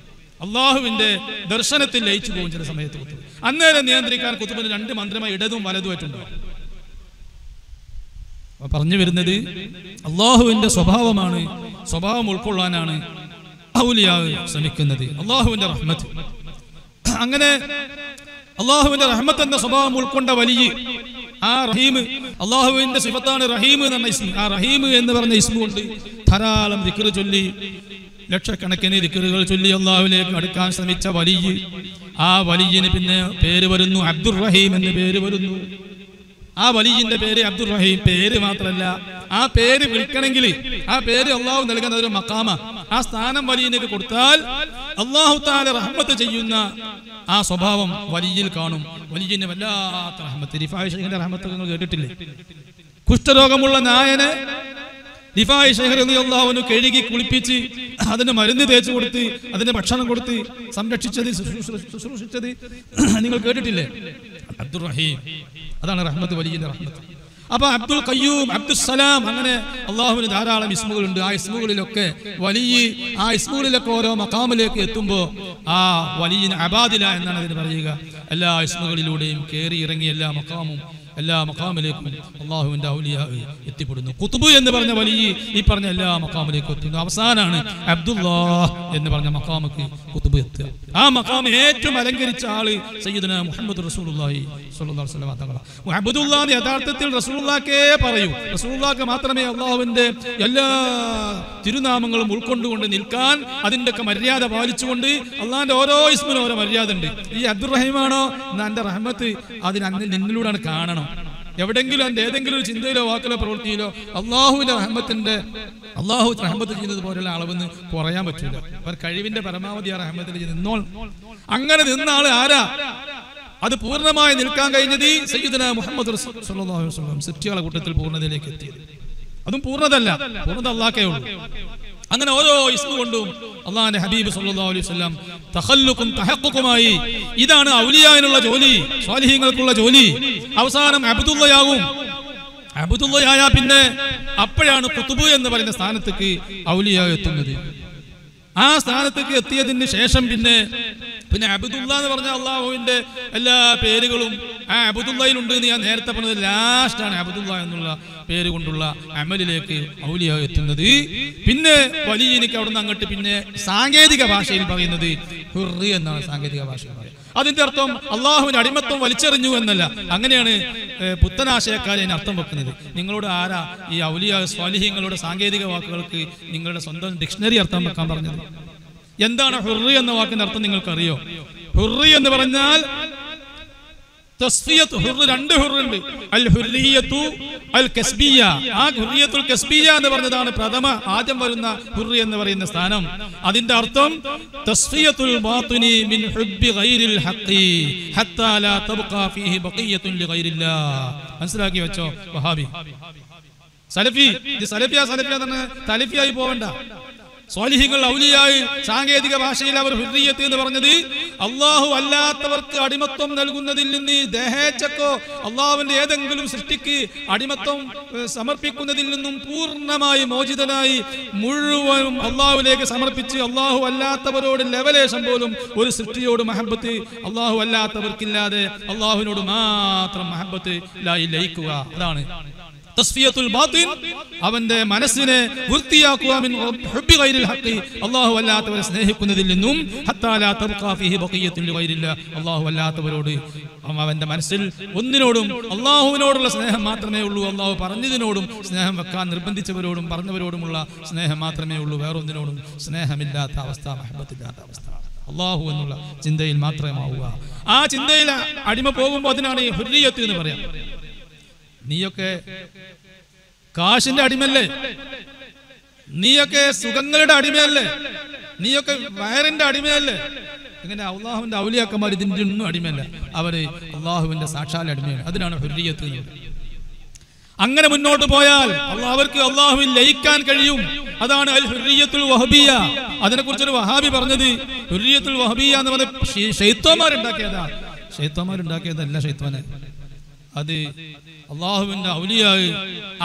അള്ളാഹുവിന്റെ ദർശനത്തിൽ ലയിച്ചു പോകും. ചില സമയത്ത് അന്നേരം നിയന്ത്രിക്കാൻ കുത്തുബിന് 2 മന്ത്രിമാർ ഇടതും വലതുമായിട്ടുണ്ടാവും. പറഞ്ഞു വരുന്നത് അള്ളാഹുവിന്റെ സ്വഭാവമാണ്, സ്വഭാവം ഉൾക്കൊള്ളാനാണ് ഔലിയാ ശ്രമിക്കുന്നത്. അള്ളാഹുവിന്റെ റഹ്മത്ത്, അങ്ങനെ അള്ളാഹുവിന്റെ റഹ്മത്ത് എന്ന സ്വഭാവം ഉൾക്കൊണ്ട വലിയ ആ റഹീം, അള്ളാഹുവിന്റെ സിഫത്താണ് റഹീം എന്ന് പറഞ്ഞ ഇസ്മ. ആ റഹീം എന്ന് പറഞ്ഞ ഇസ്മ കൊണ്ട് ധാരാളം ദിക്ർ ചൊല്ലി, ലക്ഷക്കണക്കിന് ദിക്റുകൾ ചൊല്ലി അള്ളാഹുവിലേക്ക് അടുക്കാൻ ശ്രമിച്ച വലിയ, ആ വലിയന് പിന്നെ പേര് വരുന്നു അബ്ദുർ റഹീം എന്ന് പേര് വരുന്നു. ആ വലിയന്റെ പേര് അബ്ദുർ റഹീം. പേര് മാത്രമല്ല, ആ പേര് വിളിക്കണമെങ്കിൽ ആ പേര് അള്ളാഹു നൽകുന്ന ഒരു മഖാമ. ആ സ്ഥാനം വലിയനക്ക് കൊടുത്താൽ അള്ളാഹു തആല റഹ്മത്ത് ചെയ്യുന്ന ആ സ്വഭാവം വലിയിൽ കാണും. വലിയന് വല്ലാത്ത റഹ്മത്ത്. റിഫായി ശൈഖിന്റെ റഹ്മത്ത് നിങ്ങൾ കേട്ടിട്ടില്ലേ? കുഷ്ഠരോഗമുള്ള നായനെ റിഫായി ശൈഖ് റളിയല്ലാഹു അൻഹു കഴുകി കുളിപ്പിച്ച് അതിന് മരുന്ന് തേച്ച് കൊടുത്ത് അതിന് ഭക്ഷണം കൊടുത്ത് സംരക്ഷിച്ചത്, ശുശ്രൂഷിച്ചത് നിങ്ങൾ കേട്ടിട്ടില്ലേ? അബ്ദുർ റഹീം, അതാണ് റഹ്മത്ത്, വലിയന്റെ റഹ്മത്ത്. അപ്പൊ അബ്ദുൽ ഖയ്യൂം, അബ്ദുസ്സലാം, അങ്ങനെ അള്ളാഹുവിന് ധാരാളം ഇസ്മുകളുണ്ട്. ആ ഇസ്മുകളിലൊക്കെ വലിയ, ആ ഇസ്മുകളിലൊക്കെ ഓരോ മഖാമിലേക്ക് എത്തുമ്പോൾ ആ വലിയ അബാദില എന്നാണ് അതിന് പറയുക. എല്ലാ ഇസ്മുകളിലൂടെയും കയറി ഇറങ്ങി എല്ലാ മഖാമും, എല്ലാ മഖാമിലേക്കും അള്ളാഹുവിന്റെ ഔലിയാ എത്തിപ്പെടുന്നു. ഖുത്ബ് എന്ന് പറഞ്ഞ വലിയ ഈ പറഞ്ഞ എല്ലാ മഖാമിലേക്കും എത്തുന്നു. അവസാനാണ് അബ്ദുല്ലാഹ് എന്ന് പറഞ്ഞ മഖാമിക്ക് ഖുത്ബ് എത്തുക. ആ മഖാം ഏറ്റവും അലങ്കരിച്ച ആള് സയ്യിദുനാ മുഹമ്മദ് റസൂലുള്ളാഹി സ്വല്ലല്ലാഹു അലൈഹി വസല്ലം തങ്ങളാണ്. അബ്ദുല്ലാഹ് യഥാർത്ഥത്തിൽ റസൂലുള്ളാഹിക്കേ പറയൂ. റസൂലുള്ളാഹിക്ക് മാത്രമേ അള്ളാഹുവിന്റെ എല്ലാ തിരുനാമങ്ങളും ഉൾക്കൊണ്ടുകൊണ്ട് നിൽക്കാൻ, അതിൻ്റെയൊക്കെ മര്യാദ പാലിച്ചുകൊണ്ട്, അള്ളാഹിന്റെ ഓരോ ഇസ്മിനും ഓരോ മര്യാദ ഉണ്ട്. ഈ അബ്ദുർ റഹീമാണോ എന്നാ എന്റെ റഹ്മത്ത് അതിന് നിന്നിലൂടെയാണ് കാണണം. എവിടെങ്കിലും എൻ്റെ ഏതെങ്കിലും ഒരു ചിന്തയിലോ വാക്കിലോ പ്രവൃത്തിയിലോ അള്ളാഹുവിന്റെ റഹ്മത്തിന്റെ, അള്ളാഹു റഹ്മത്ത് ചെയ്യുന്നത് പോലെയുള്ള അളവെന്ന് കുറയാൻ പറ്റൂല. അവർ കഴിവിന്റെ പരമാവധി ആ റഹ്മത്തിൽ നിന്നോൾ. അങ്ങനെ നിന്ന ആള് ആരാ? അത് പൂർണ്ണമായി നിൽക്കാൻ കഴിഞ്ഞത് സയ്യിദുനാ മുഹമ്മദ് സ്വല്ലല്ലാഹു അലൈഹി വസല്ലം. സൃഷ്ടികളുടെ കൂട്ടത്തിൽ പൂർണ്ണതയിലേക്ക് എത്തിയത്. അതും പൂർണ്ണതല്ല, പൂർണ്ണത അള്ളാഹ്ക്കേ ഉള്ളൂ. അങ്ങനെ ഓരോ ഇസ്മു കൊണ്ടും അള്ളാഹുവിന്റെ ഹബീബ് സ്വല്ലല്ലാഹു അലൈഹി വസല്ലം തഖല്ലുഖും തഹഖുഖുമായി. ഇതാണ് ഔലിയായിനുള്ള ജോലി, സ്വാലിഹീങ്ങൾക്കുള്ള ജോലി. അവസാനം അബ്ദുള്ളയാകും. അബ്ദുള്ളയായ പിന്നെ അപ്പോഴാണ് ഖുത്ബ് എന്ന് പറയുന്ന സ്ഥാനത്തേക്ക് ഔലിയ എത്തുന്നത്. ആ സ്ഥാനത്തേക്ക് എത്തിയതിന് ശേഷം പിന്നെ അബ്ദുള്ള എന്ന് പറഞ്ഞ അള്ളാഹുവിന്റെ എല്ലാ പേരുകളും ആ അബ്ദുള്ളയിലുണ്ട് എന്ന് ഞാൻ നേരത്തെ പറഞ്ഞത്. ലാസ്റ്റാണ് അബ്ദുള്ള എന്നുള്ള പേര് കൊണ്ടുള്ള അമലിലേക്ക് ഔലിയ എത്തുന്നത്. പിന്നെ വലിയനിക്ക് അവിടെ നിന്ന് അങ്ങോട്ട് പിന്നെ സാങ്കേതിക ഭാഷയിൽ പറയുന്നത് ഹുർറി എന്നാണ് സാങ്കേതിക ഭാഷയിൽ പറയുന്നത്. അതിന്റെ അർത്ഥം അള്ളാഹുവിന്റെ അടിമത്വം വലിച്ചെറിഞ്ഞു എന്നല്ല. അങ്ങനെയാണ് പുത്തനാശയക്കാരെ അർത്ഥം വെക്കുന്നത്. നിങ്ങളോട് ആരാ ഈ ഔലിയ സ്വാലിഹ്യങ്ങളുടെ സാങ്കേതിക വാക്കുകൾക്ക് നിങ്ങളുടെ സ്വന്തം ഡിക്ഷണറി അർത്ഥം വെക്കാൻ പറഞ്ഞത്? എന്താണ് ഹുർറി എന്ന വാക്കിന്റെ അർത്ഥം നിങ്ങൾക്കറിയോ? ഹുർറി എന്ന് പറഞ്ഞാൽ തസ്ഫിയത്ത്, ഹുർറ്, രണ്ട് ഹുർറുണ്ട്. അൽ ഹുർരിയത്തു അൽ കസ്ബിയ. ആ ഹുർരിയത്തുൽ കസ്ബിയ എന്ന് പറഞ്ഞതാണ് ആദ്യം വരുന്ന ഹുർറി എന്ന് പറയുന്ന സ്ഥാനം. അതിന്റെ അർത്ഥം തസ്ഫിയത്തുൽ ബാത്തിനി മിൻ ഹുബ്ബി ഗൈരിൽ ഹഖി ഹത്താ ലാ തബ്ഖാ ഫീഹി ബഖിയത്തുൻ ലിഗൈരില്ലാഹ്. മനസ്സിലാക്കി വെച്ചോ വഹാബി സലഫി. ഇത് സലഫിയ എന്ന് തലഫിയായി പോവണ്ട. സ്വാലിഹികൾ ഔലിയായി സാങ്കേതിക ഭാഷയിൽ അവർ ഹുർരിയത്ത് എന്ന് പറഞ്ഞത് അള്ളാഹു അല്ലാത്തവർക്ക് അടിമത്വം നൽകുന്നതിൽ നിന്ന് ദേഹേച്ഛക്കോ അള്ളാഹുവിന്റെ ഏതെങ്കിലും സൃഷ്ടിക്ക് അടിമത്വം സമർപ്പിക്കുന്നതിൽ നിന്നും പൂർണ്ണമായി മോചിതനായി മുഴുവനും അള്ളാഹുവിലേക്ക് സമർപ്പിച്ച് അള്ളാഹു അല്ലാത്തവരോട് ലെവലേശം പോലും ഒരു സൃഷ്ടിയോട് മഹബത്ത് അള്ളാഹു അല്ലാത്തവർക്കില്ലാതെ അള്ളാഹുവിനോട് മാത്രം മഹബത്ത് ലയിക്കുക. അതാണ് തസ്ഫിയത്തുൽ ബാത്തിൻ. അവന്റെ മനസ്സിനെ വൃത്തിയാക്കുക മിൻ ഹുബ്ബി ഗൈരിൽ ഹഖി, അല്ലാഹു അല്ലാത്തവരെ സ്നേഹിക്കുന്നതിൽ നിന്നും ഹത്താ ലാ തബ്ഖാ ഫീഹി ബഖിയത്തുൻ ലിഗൈരില്ലാഹ്. അല്ലാഹു അല്ലാത്തവരോട് അവന്റെ മനസ്സിൽ ഒന്നിനോടും അള്ളാഹുവിനോടുള്ള സ്നേഹം മാത്രമേ ഉള്ളൂ. അള്ളാഹു പറഞ്ഞതിനോടും സ്നേഹം വെക്കാൻ നിർബന്ധിച്ചവരോടും പറഞ്ഞവരോടുമുള്ള സ്നേഹം മാത്രമേ ഉള്ളൂ. വേറൊന്നിനോടും സ്നേഹമില്ലാത്ത അവസ്ഥ, മഹബത്തില്ലാത്ത അവസ്ഥ, അള്ളാഹു എന്നുള്ള ചിന്തയിൽ മാത്രമാവുക. ആ ചിന്തയിൽ അടിമ പോകുമ്പോൾ അതിനാണ് ഈ ഹുർരിയത്ത് എന്ന് പറയാം. നീയൊക്കെ കാശിന്റെ അടിമല്ലേ? നീയൊക്കെ സുഖങ്ങളുടെ അടിമയല്ലേ? നീയൊക്കെ വയറിന്റെ അടിമയല്ലേ? ഇങ്ങനെ അള്ളാഹുവിന്റെ ഔലിയാക്കന്മാർ ഇതിന്റെ ഒന്നും അടിമയല്ല. അവര് അള്ളാഹുവിന്റെ സാക്ഷാൽ അടിമയാണ്. അതിനാണ് ഹുർരിയത്ത്. അങ്ങനെ മുന്നോട്ട് പോയാൽ അവർക്ക് അള്ളാഹുവിൽ ലയിക്കാൻ കഴിയും. അതാണ് അൽ ഹുർരിയത്തുൽ വഹബിയ. അതിനെ കുറിച്ചൊരു വഹാബി പറഞ്ഞത് ഹുർരിയത്തുൽ വഹബിയ എന്ന് പറഞ്ഞ ശൈത്താന്മാരുണ്ടാക്കിയതാണ്. ശൈത്താന്മാരുണ്ടാക്കിയതല്ല ശൈത്താനെ. അത് അള്ളാഹുവിന്റെ ഔലിയായി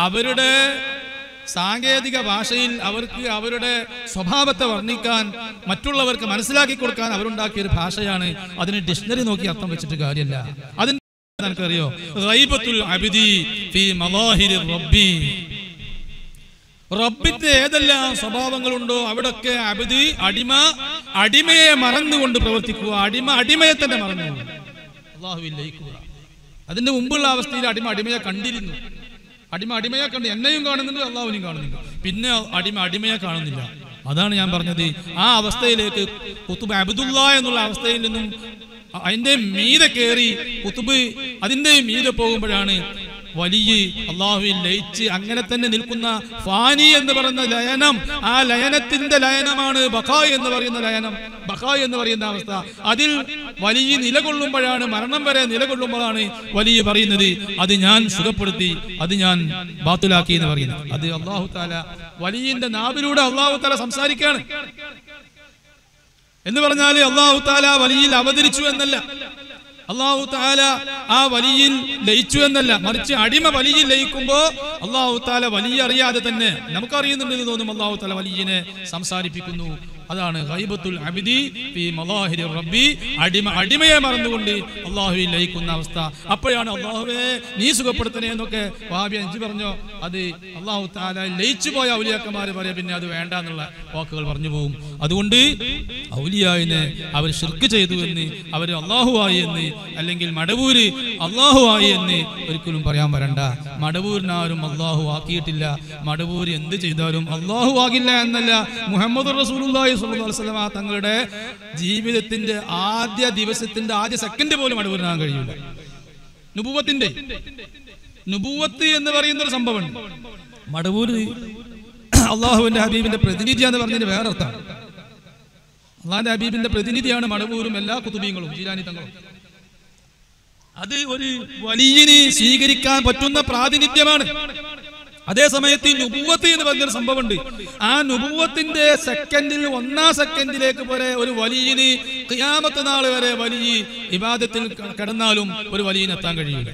അവരുടെ സാങ്കേതിക ഭാഷയിൽ അവർക്ക് അവരുടെ സ്വഭാവത്തെ വർണ്ണിക്കാൻ മറ്റുള്ളവർക്ക് മനസ്സിലാക്കി കൊടുക്കാൻ അവരുണ്ടാക്കിയ ഒരു ഭാഷയാണ്. അതിന് ഡിക്ഷണറി നോക്കി അർത്ഥം വെച്ചിട്ട് കാര്യമല്ല. അതിന് നിനക്കറിയോ? ഗൈബത്തുൽ അബ്ദി ഫീ മളാഹിരി റബ്ബി. റബ്ബിന്റെ ഏതെല്ലാം സ്വഭാവങ്ങളുണ്ടോ അവിടൊക്കെ അബ്ദി അടിമയെ മറന്നുകൊണ്ട് പ്രവർത്തിക്കുക. അടിമയെ തന്നെ മറന്നു അള്ളാഹുവിൽ ലയിക്കുക. അതിന്റെ മുമ്പുള്ള അവസ്ഥയിൽ അടിമയെ കണ്ടിരുന്നു. അടിമയെ കണ്ട് എന്നെയും കാണുന്നുണ്ട്, അള്ളാഹുവിനെയും കാണുന്നുണ്ട്. പിന്നെ അടിമയെ കാണുന്നില്ല. അതാണ് ഞാൻ പറഞ്ഞത്. ആ അവസ്ഥയിലേക്ക് ഖുതുബ് അബ്ദുള്ള എന്നുള്ള അവസ്ഥയിൽ നിന്നും അതിന്റെ മീതെ കയറി ഖുതുബ് അതിന്റെ മീതെ പോകുമ്പോഴാണ് വലിയ അള്ളാഹുവിൽ ലയിച്ച് അങ്ങനെ തന്നെ നിൽക്കുന്ന ഫാനി എന്ന് പറയുന്ന ലയനം. ആ ലയനത്തിന്റെ ലയനമാണ് ബഖാ എന്ന് പറയുന്ന ലയനം, ബഖാ എന്ന് പറയുന്ന അവസ്ഥ. അതിൽ വലിയ നിലകൊള്ളുമ്പോഴാണ്, മരണം വരെ നിലകൊള്ളുമ്പോഴാണ് വലിയ പറയുന്നത് അത് ഞാൻ സുഖപ്പെടുത്തി, അത് ഞാൻ ബാത്തുലാക്കി എന്ന് പറയുന്നത്. അത് അള്ളാഹു താല വലിയന്റെ നാവിലൂടെ അള്ളാഹു താല സംസാരിക്കാണ് എന്ന് പറഞ്ഞാല് അള്ളാഹു താല വലിയിൽ അവതരിച്ചു എന്നല്ല, അള്ളാഹു താല ആ വലിയിൽ ലയിച്ചു എന്നല്ല. മറിച്ച് അടിമ വലിയിൽ ലയിക്കുമ്പോ അള്ളാഹു താല വലിയ അറിയാതെ തന്നെ നമുക്കറിയുന്നുണ്ടെന്ന് തോന്നും അള്ളാഹു താല വലിയനെ സംസാരിപ്പിക്കുന്നു. അതാണ് ഗൈബത്തുൽ അബ്ദി ഫീ മളാഹിരി റബ്ബി. അടിമയെ മറന്നുകൊണ്ട് അള്ളാഹുവിൽ ലയിക്കുന്ന അവസ്ഥ. അപ്പോഴാണ് അള്ളാഹുവേ നീ സുഖപ്പെടുത്തണേ എന്നൊക്കെ വഹാബി അഞ്ചു പറഞ്ഞോ. അത് അള്ളാഹു തആല ലയിച്ചു പോയ ഔലിയാക്കന്മാർ പറയാ പിന്നെ അത് വേണ്ട എന്നുള്ള വാക്കുകൾ പറഞ്ഞു പോകും. അതുകൊണ്ട് ഔലിയായിനെ അവർ ശിർക്ക് ചെയ്തു എന്ന്, അവർ അള്ളാഹുവായി എന്ന്, അല്ലെങ്കിൽ മടവൂര് അള്ളാഹുവായി എന്ന് ഒരിക്കലും പറയാൻ വരണ്ട. മടവൂരിനാരും അള്ളാഹു ആക്കിയിട്ടില്ല. മടവൂര് എന്ത് ചെയ്താലും അള്ളാഹു ആകില്ല എന്നല്ല. മുഹമ്മദ് റസൂലുള്ളാഹി സ്വല്ലല്ലാഹു അലൈഹി വസല്ലം തങ്ങളുടെ ജീവിതത്തിന്റെ ആദ്യ ദിവസത്തിന്റെ ആദ്യ സെക്കൻഡ് പോലും മടവൂരിനാകാൻ കഴിയില്ല. നുബുവത്ത് എന്ന് പറയുന്ന ഒരു സംഭവം മടവൂര് അള്ളാഹുവിന്റെ ഹബീബിന്റെ പ്രതിനിധിയാന്ന് പറഞ്ഞതിന് വേറെ അർത്ഥമാണ്. അള്ളാഹുവിന്റെ ഹബീബിന്റെ പ്രതിനിധിയാണ് മടവൂരും എല്ലാ കുതുബീങ്ങളും ജീലാനി തങ്ങളും. അത് ഒരു വലിയനെ സ്വീകരിക്കാൻ പറ്റുന്ന പ്രാതിനിധ്യമാണ്. അതേ സമയത്ത് നുബുവത്ത് എന്ന് പറഞ്ഞൊരു സംഭവമുണ്ട്. ആ നുബുവത്തിന്റെ സെക്കൻഡിൽ 1 സെക്കൻഡിലേക്ക് പോലെ ഒരു വലിയന് ഖിയാമത്ത് നാൾ വരെ വലിയ ഇബാദത്തിൽ കിടന്നാലും ഒരു വലിയന് എത്താൻ കഴിയില്ല.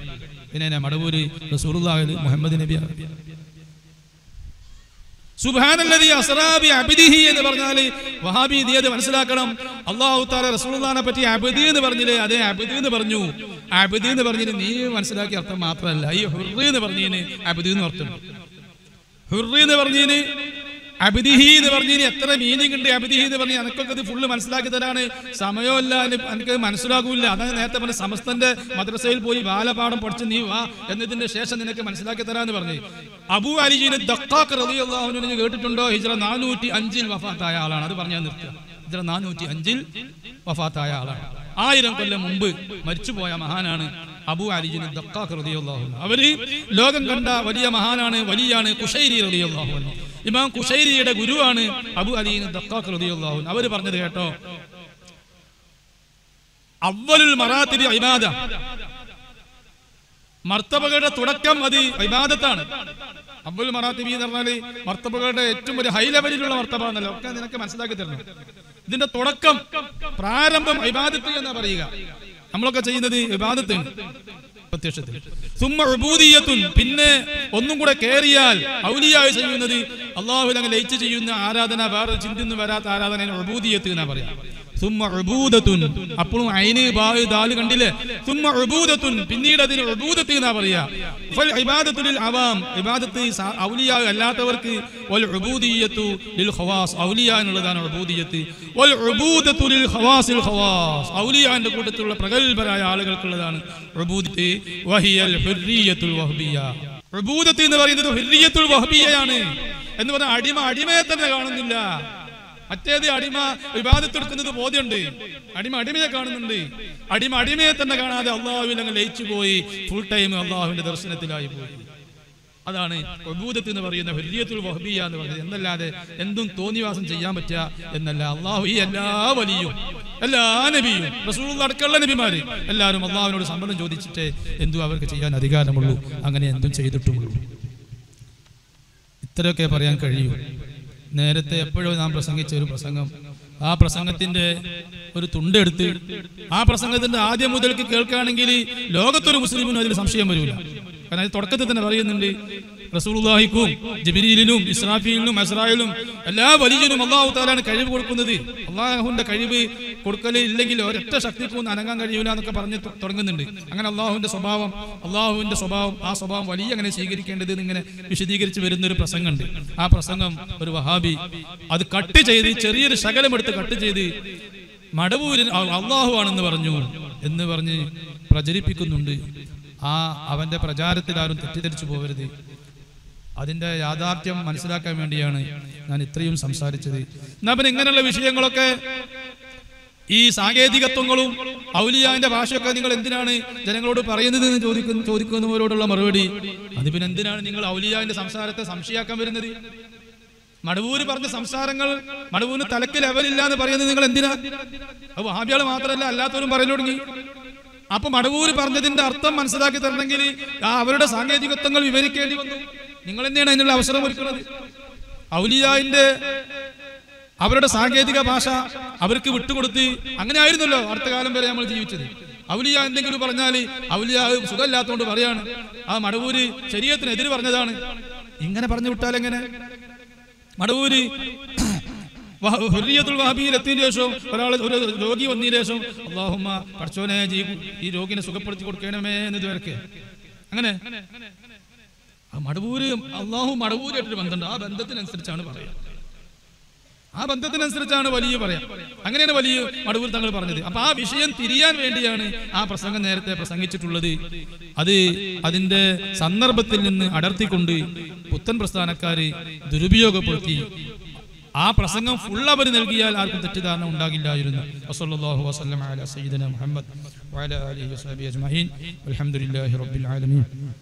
പിന്നെ മടവൂര് റസൂലുള്ളാഹി മുഹമ്മദ് നബി സുബ്ഹാനല്ലദീ അസ്റാ ബി അബ്ദിഹി എന്ന് പറഞ്ഞാൽ വഹാബി നീ അത് മനസ്സിലാക്കണം. അല്ലാഹു തആല റസൂലുള്ളാഹിനെ പറ്റി അബ്ദി എന്ന് പറഞ്ഞില്ലേ, അതേ അബ്ദി എന്ന് പറഞ്ഞു. അബ്ദി എന്ന് പറഞ്ഞതിന് നീ മനസ്സിലാക്കിയ അർത്ഥം മാത്രമല്ല, ഈ ഹുർറി എന്ന് പറഞ്ഞതിന് അബ്ദി എന്ന് അർത്ഥമുണ്ട്. ഹുർറി എന്ന് പറഞ്ഞതിന് അബ്ദിഹി എന്ന് പറഞ്ഞതിന് എത്ര മീനിങ് ഉണ്ട്. അബ്ദിഹി എന്ന് പറഞ്ഞ് എനിക്കൊക്കെ ഇത് ഫുള്ള് മനസ്സിലാക്കി തരാണ് സമയമല്ല, എനിക്ക് മനസ്സിലാകൂല. അതാണ് നേരത്തെ പറഞ്ഞ സമസ്തന്റെ മദ്രസയിൽ പോയി ബാലപാഠം പഠിച്ച് നീ വാ, എന്നതിന്റെ ശേഷം നിനക്ക് മനസ്സിലാക്കി തരാന്ന് പറഞ്ഞു. അബൂ അലിജിന് ദഖ്ഖാഖ് റളിയല്ലാഹു അൻഹു കേട്ടിട്ടുണ്ടോ? ഹിജ്റ 405 വഫാത്തായ ആളാണ്. അത് പറഞ്ഞാൽ നിർത്തുക. ഹിജ്റ 405 വഫാത്തായ ആളാണ്. 1000 കൊല്ലം മുമ്പ് മരിച്ചുപോയ മഹാനാണ് അബൂ അലിജിന് ദഖ്ഖാഖ് റളിയല്ലാഹു അൻഹു. അവര് ലോകം കണ്ട വലിയ മഹാനാണ്, വലിയാണ് ഖുശൈരി റളിയല്ലാഹു അൻഹു. ഇമാം ഖുശൈരിയുടെ ഗുരുവാണ് അബൂ അലിജിന് ദഖ്ഖാഖ് റളിയല്ലാഹു അൻഹു. അവര് പറഞ്ഞത് കേട്ടോ, അവ്വലുൽ മറാത്തിബി ഇബാദ, മർത്തബകളുടെ തുടക്കം അത് ഇബാദത്താണ്. അവ്വലുൽ മറാത്തിബി എന്ന് പറഞ്ഞാൽ മർത്തബകളുടെ ഏറ്റവും വലിയ ഹൈ ലെവലിലുള്ള മർത്തബ എന്നല്ലോ, ഒക്കെ നിനക്ക് മനസ്സിലാക്കി തരണം. ഇതിന്റെ തുടക്കം, പ്രാരംഭം ഇബാദത്ത് എന്നാ പറയുക. നമ്മളൊക്കെ ചെയ്യുന്നത് ഇബാദത്താണ് പ്രത്യക്ഷത്തിൽ. സുമ്മ ഉബൂദിയ്യത്തുൻ, പിന്നെ ഒന്നും കൂടെ കേറിയാൽ ഔലിയായി ചെയ്യുന്നത് അല്ലാഹുവിൽ അങ്ങ് ലയിച്ച് ചെയ്യുന്ന ആരാധന, വേറെ ചിന്തിന്ന് വരാത്ത ആരാധന ഉബൂദിയ്യത്ത് എന്നാ പറയാ. സുമ്മ ഉബൂദത്തുൻ, അപ്പോഴും ഐന് ബാ ദാല് കണ്ടില്ലേ? സുമ്മ ഉബൂദത്തുൻ, പിന്നീട് അതിന് ഉബൂദത്ത് എന്നാ പറയാ. ഫൽ ഇബാദത്തു ലിൽ അവാം, ഇബാദത്ത് ഔലിയാ അല്ലാത്തവർക്ക്, വൽ ഉബൂദിയ്യത്തു ലിൽ ഖവാസ്, ഔലിയാ എന്നുള്ളതാണ് ഉബൂദിയ്യത്ത്. വൽ ഉബൂദത്തു ലിൽ ഖവാസിൽ ഖവാസ്, ഔലിയാന്റെ കൂട്ടത്തിലുള്ള പ്രഗൽഭരായ ആളുകൾക്കുള്ളതാണ് ഉബൂദത്ത്. വഹിയൽ ഹുർരിയത്തുൽ വഹ്ബിയ്യ, ഉബൂദത്ത് എന്ന് പറയുന്നത് ഹുർരിയത്തുൽ വഹ്ബിയ്യയാണ് എന്ന് പറഞ്ഞാൽ അടിമയെ തന്നെ കാണുന്നില്ല. മറ്റേത് അടിമ ഇബാദത്ത് എടുക്കുന്നത് ബോധ്യമുണ്ട്, അടിമയെ കാണുന്നുണ്ട്. അടിമയെ തന്നെ കാണാതെ അള്ളാഹുവിൽ അങ്ങ് ലയിച്ചു പോയി, ഫുൾ ടൈം അള്ളാഹുവിന്റെ ദർശനത്തിലായി പോയി. അതാണ് ഉബൂദത്ത് എന്ന് പറയുന്ന ഹുർരിയത്തുൽ വഹ്ബിയ്യ എന്ന് പറയുന്നത്. എന്നല്ലാതെ എന്തും തോന്നിവാസം ചെയ്യാൻ പറ്റുക എന്നല്ല. അള്ളാഹു ഈ എല്ലാ വലിയും എല്ലാ നബിയും റസൂലുള്ളാഹി അടക്കമുള്ള നബിമാര് എല്ലാവരും അള്ളാഹുവിനോട് സമ്മതം ചോദിച്ചിട്ട് എന്തും അവർക്ക് ചെയ്യാൻ അധികാരമുള്ളൂ, അങ്ങനെ എന്തും ചെയ്തിട്ടുമുള്ളൂ. ഇത്രയൊക്കെ പറയാൻ കഴിയൂ. നേരത്തെ എപ്പോഴോ നാം പ്രസംഗിച്ച ഒരു പ്രസംഗം, ആ പ്രസംഗത്തിന്റെ ഒരു തുണ്ടെടുത്ത് ആ പ്രസംഗത്തിന്റെ ആദ്യം മുതൽക്ക് കേൾക്കുകയാണെങ്കിൽ ലോകത്തൊരു മുസ്ലിമിനും അതിൽ സംശയം വരില്ല. കാരണം അത് തുടക്കത്തിൽ തന്നെ പറയുന്നുണ്ട്, റസൂലുള്ളാഹിക്കും ജിബ്രീലിനും ഇസ്രാഫീലിനും അസ്രായിലും എല്ലാ വലിയനും അല്ലാഹു തആലയാണ് കഴിവ് കൊടുക്കുന്നത്. അല്ലാഹുവിന്റെ കഴിവ് കൊടുക്കൽ ഇല്ലെങ്കിൽ ഒരൊറ്റ ശക്തിക്കും അനങ്ങാൻ കഴിയൂല എന്നൊക്കെ പറഞ്ഞ് തുടങ്ങുന്നുണ്ട്. അങ്ങനെ അല്ലാഹുവിന്റെ സ്വഭാവം ആ സ്വഭാവം വലിയ അങ്ങനെ സ്വീകരിക്കേണ്ടത് ഇങ്ങനെ വിശദീകരിച്ച് വരുന്നൊരു പ്രസംഗമുണ്ട്. ആ പ്രസംഗം ഒരു വഹാബി അത് കട്ട് ചെയ്ത് ചെറിയൊരു ശകലമെടുത്ത് കട്ട് ചെയ്ത് മടവൂരിൽ അല്ലാഹു ആണെന്ന് പറഞ്ഞ് പ്രചരിപ്പിക്കുന്നുണ്ട്. അവന്റെ പ്രചാരത്തിൽ ആരും തെറ്റിദ്ധരിച്ചു പോകരുത്. അതിന്റെ യാഥാർത്ഥ്യം മനസ്സിലാക്കാൻ വേണ്ടിയാണ് ഞാൻ ഇത്രയും സംസാരിച്ചത്. എന്നാ പിന്നെ ഇങ്ങനെയുള്ള വിഷയങ്ങളൊക്കെ, ഈ സാങ്കേതികത്വങ്ങളും ഔലിയാന്റെ ഭാഷയൊക്കെ നിങ്ങൾ എന്തിനാണ് ജനങ്ങളോട് പറയുന്നത് എന്ന് ചോദിക്കുന്നവരോടുള്ള മറുപടി, അത് പിന്നെ എന്തിനാണ് നിങ്ങൾ ഔലിയാന്റെ സംസാരത്തെ സംശയാക്കാൻ വരുന്നത്? മടവൂര് പറഞ്ഞ സംസാരങ്ങൾ മടവൂരിന് തലക്ക് ലെവലില്ല എന്ന് പറയുന്നത് നിങ്ങൾ എന്തിനാ? അത് വഹാബികൾ മാത്രമല്ല അല്ലാത്തവരും പറയൽ തുടങ്ങി. അപ്പൊ മടവൂര് പറഞ്ഞതിന്റെ അർത്ഥം മനസ്സിലാക്കി തരണമെങ്കിൽ അവരുടെ സാങ്കേതികത്വങ്ങൾ വിവരിക്കേണ്ടി വന്നു. നിങ്ങൾ തന്നെയാണ് അതിനുള്ള അവസരം ഒരുക്കുന്നത്. ഔലിയാന്റെ അവരുടെ സാങ്കേതിക ഭാഷ അവർക്ക് വിട്ടുകൊടുത്ത്, അങ്ങനെ ആയിരുന്നല്ലോ അടുത്ത കാലം വരെ നമ്മൾ ജീവിച്ചത്. ഔലിയ എന്തെങ്കിലും പറഞ്ഞാൽ ഔലിയ സുഖമില്ലാത്തതുകൊണ്ട് പറയാണ്, ആ മടവൂര് ശരീഅത്തിനെതിരെ പറഞ്ഞതാണ്. ഇങ്ങനെ പറഞ്ഞു വിട്ടാൽ എങ്ങനെ? മടവൂര് ഹുർരിയത്തുൽ വഹ്ബിയിൽ എത്തിയതിനു ശേഷം ഒരു രോഗി വന്നതിന് ശേഷം അല്ലാഹുമ്മ പടച്ചോനെ ഈ രോഗിനെ സുഖപ്പെടുത്തി കൊടുക്കണമേ എന്ന് ഇതുവരെ അങ്ങനെ മടവൂര് മടവൂരായിട്ടൊരു ബന്ധമുണ്ട്. ആ ബന്ധത്തിനനുസരിച്ചാണ് പറയാം, ആ ബന്ധത്തിനനുസരിച്ചാണ് വലിയ പറയാം. അങ്ങനെയാണ് വലിയ മടവൂർ തങ്ങൾ പറഞ്ഞത്. അപ്പൊ ആ വിഷയം തിരിയാൻ വേണ്ടിയാണ് ആ പ്രസംഗം നേരത്തെ പ്രസംഗിച്ചിട്ടുള്ളത്. അത് അതിന്റെ സന്ദർഭത്തിൽ നിന്ന് അടർത്തിക്കൊണ്ട് പുത്തൻ പ്രസ്ഥാനക്കാര് ദുരുപയോഗപ്പെടുത്തി. ആ പ്രസംഗം ഫുൾ അവർ നൽകിയാൽ ആർക്കും തെറ്റിദ്ധാരണ ഉണ്ടാകില്ലായിരുന്നു. വസല്ലല്ലാഹു വസല്ലമ അലാ സയ്യിദിനാ മുഹമ്മദ് വഅലാ ആലിഹി വസഹ്ബിഹി അജ്മഈൻ. അൽഹംദുലില്ലാഹി റബ്ബിൽ ആലമീൻ.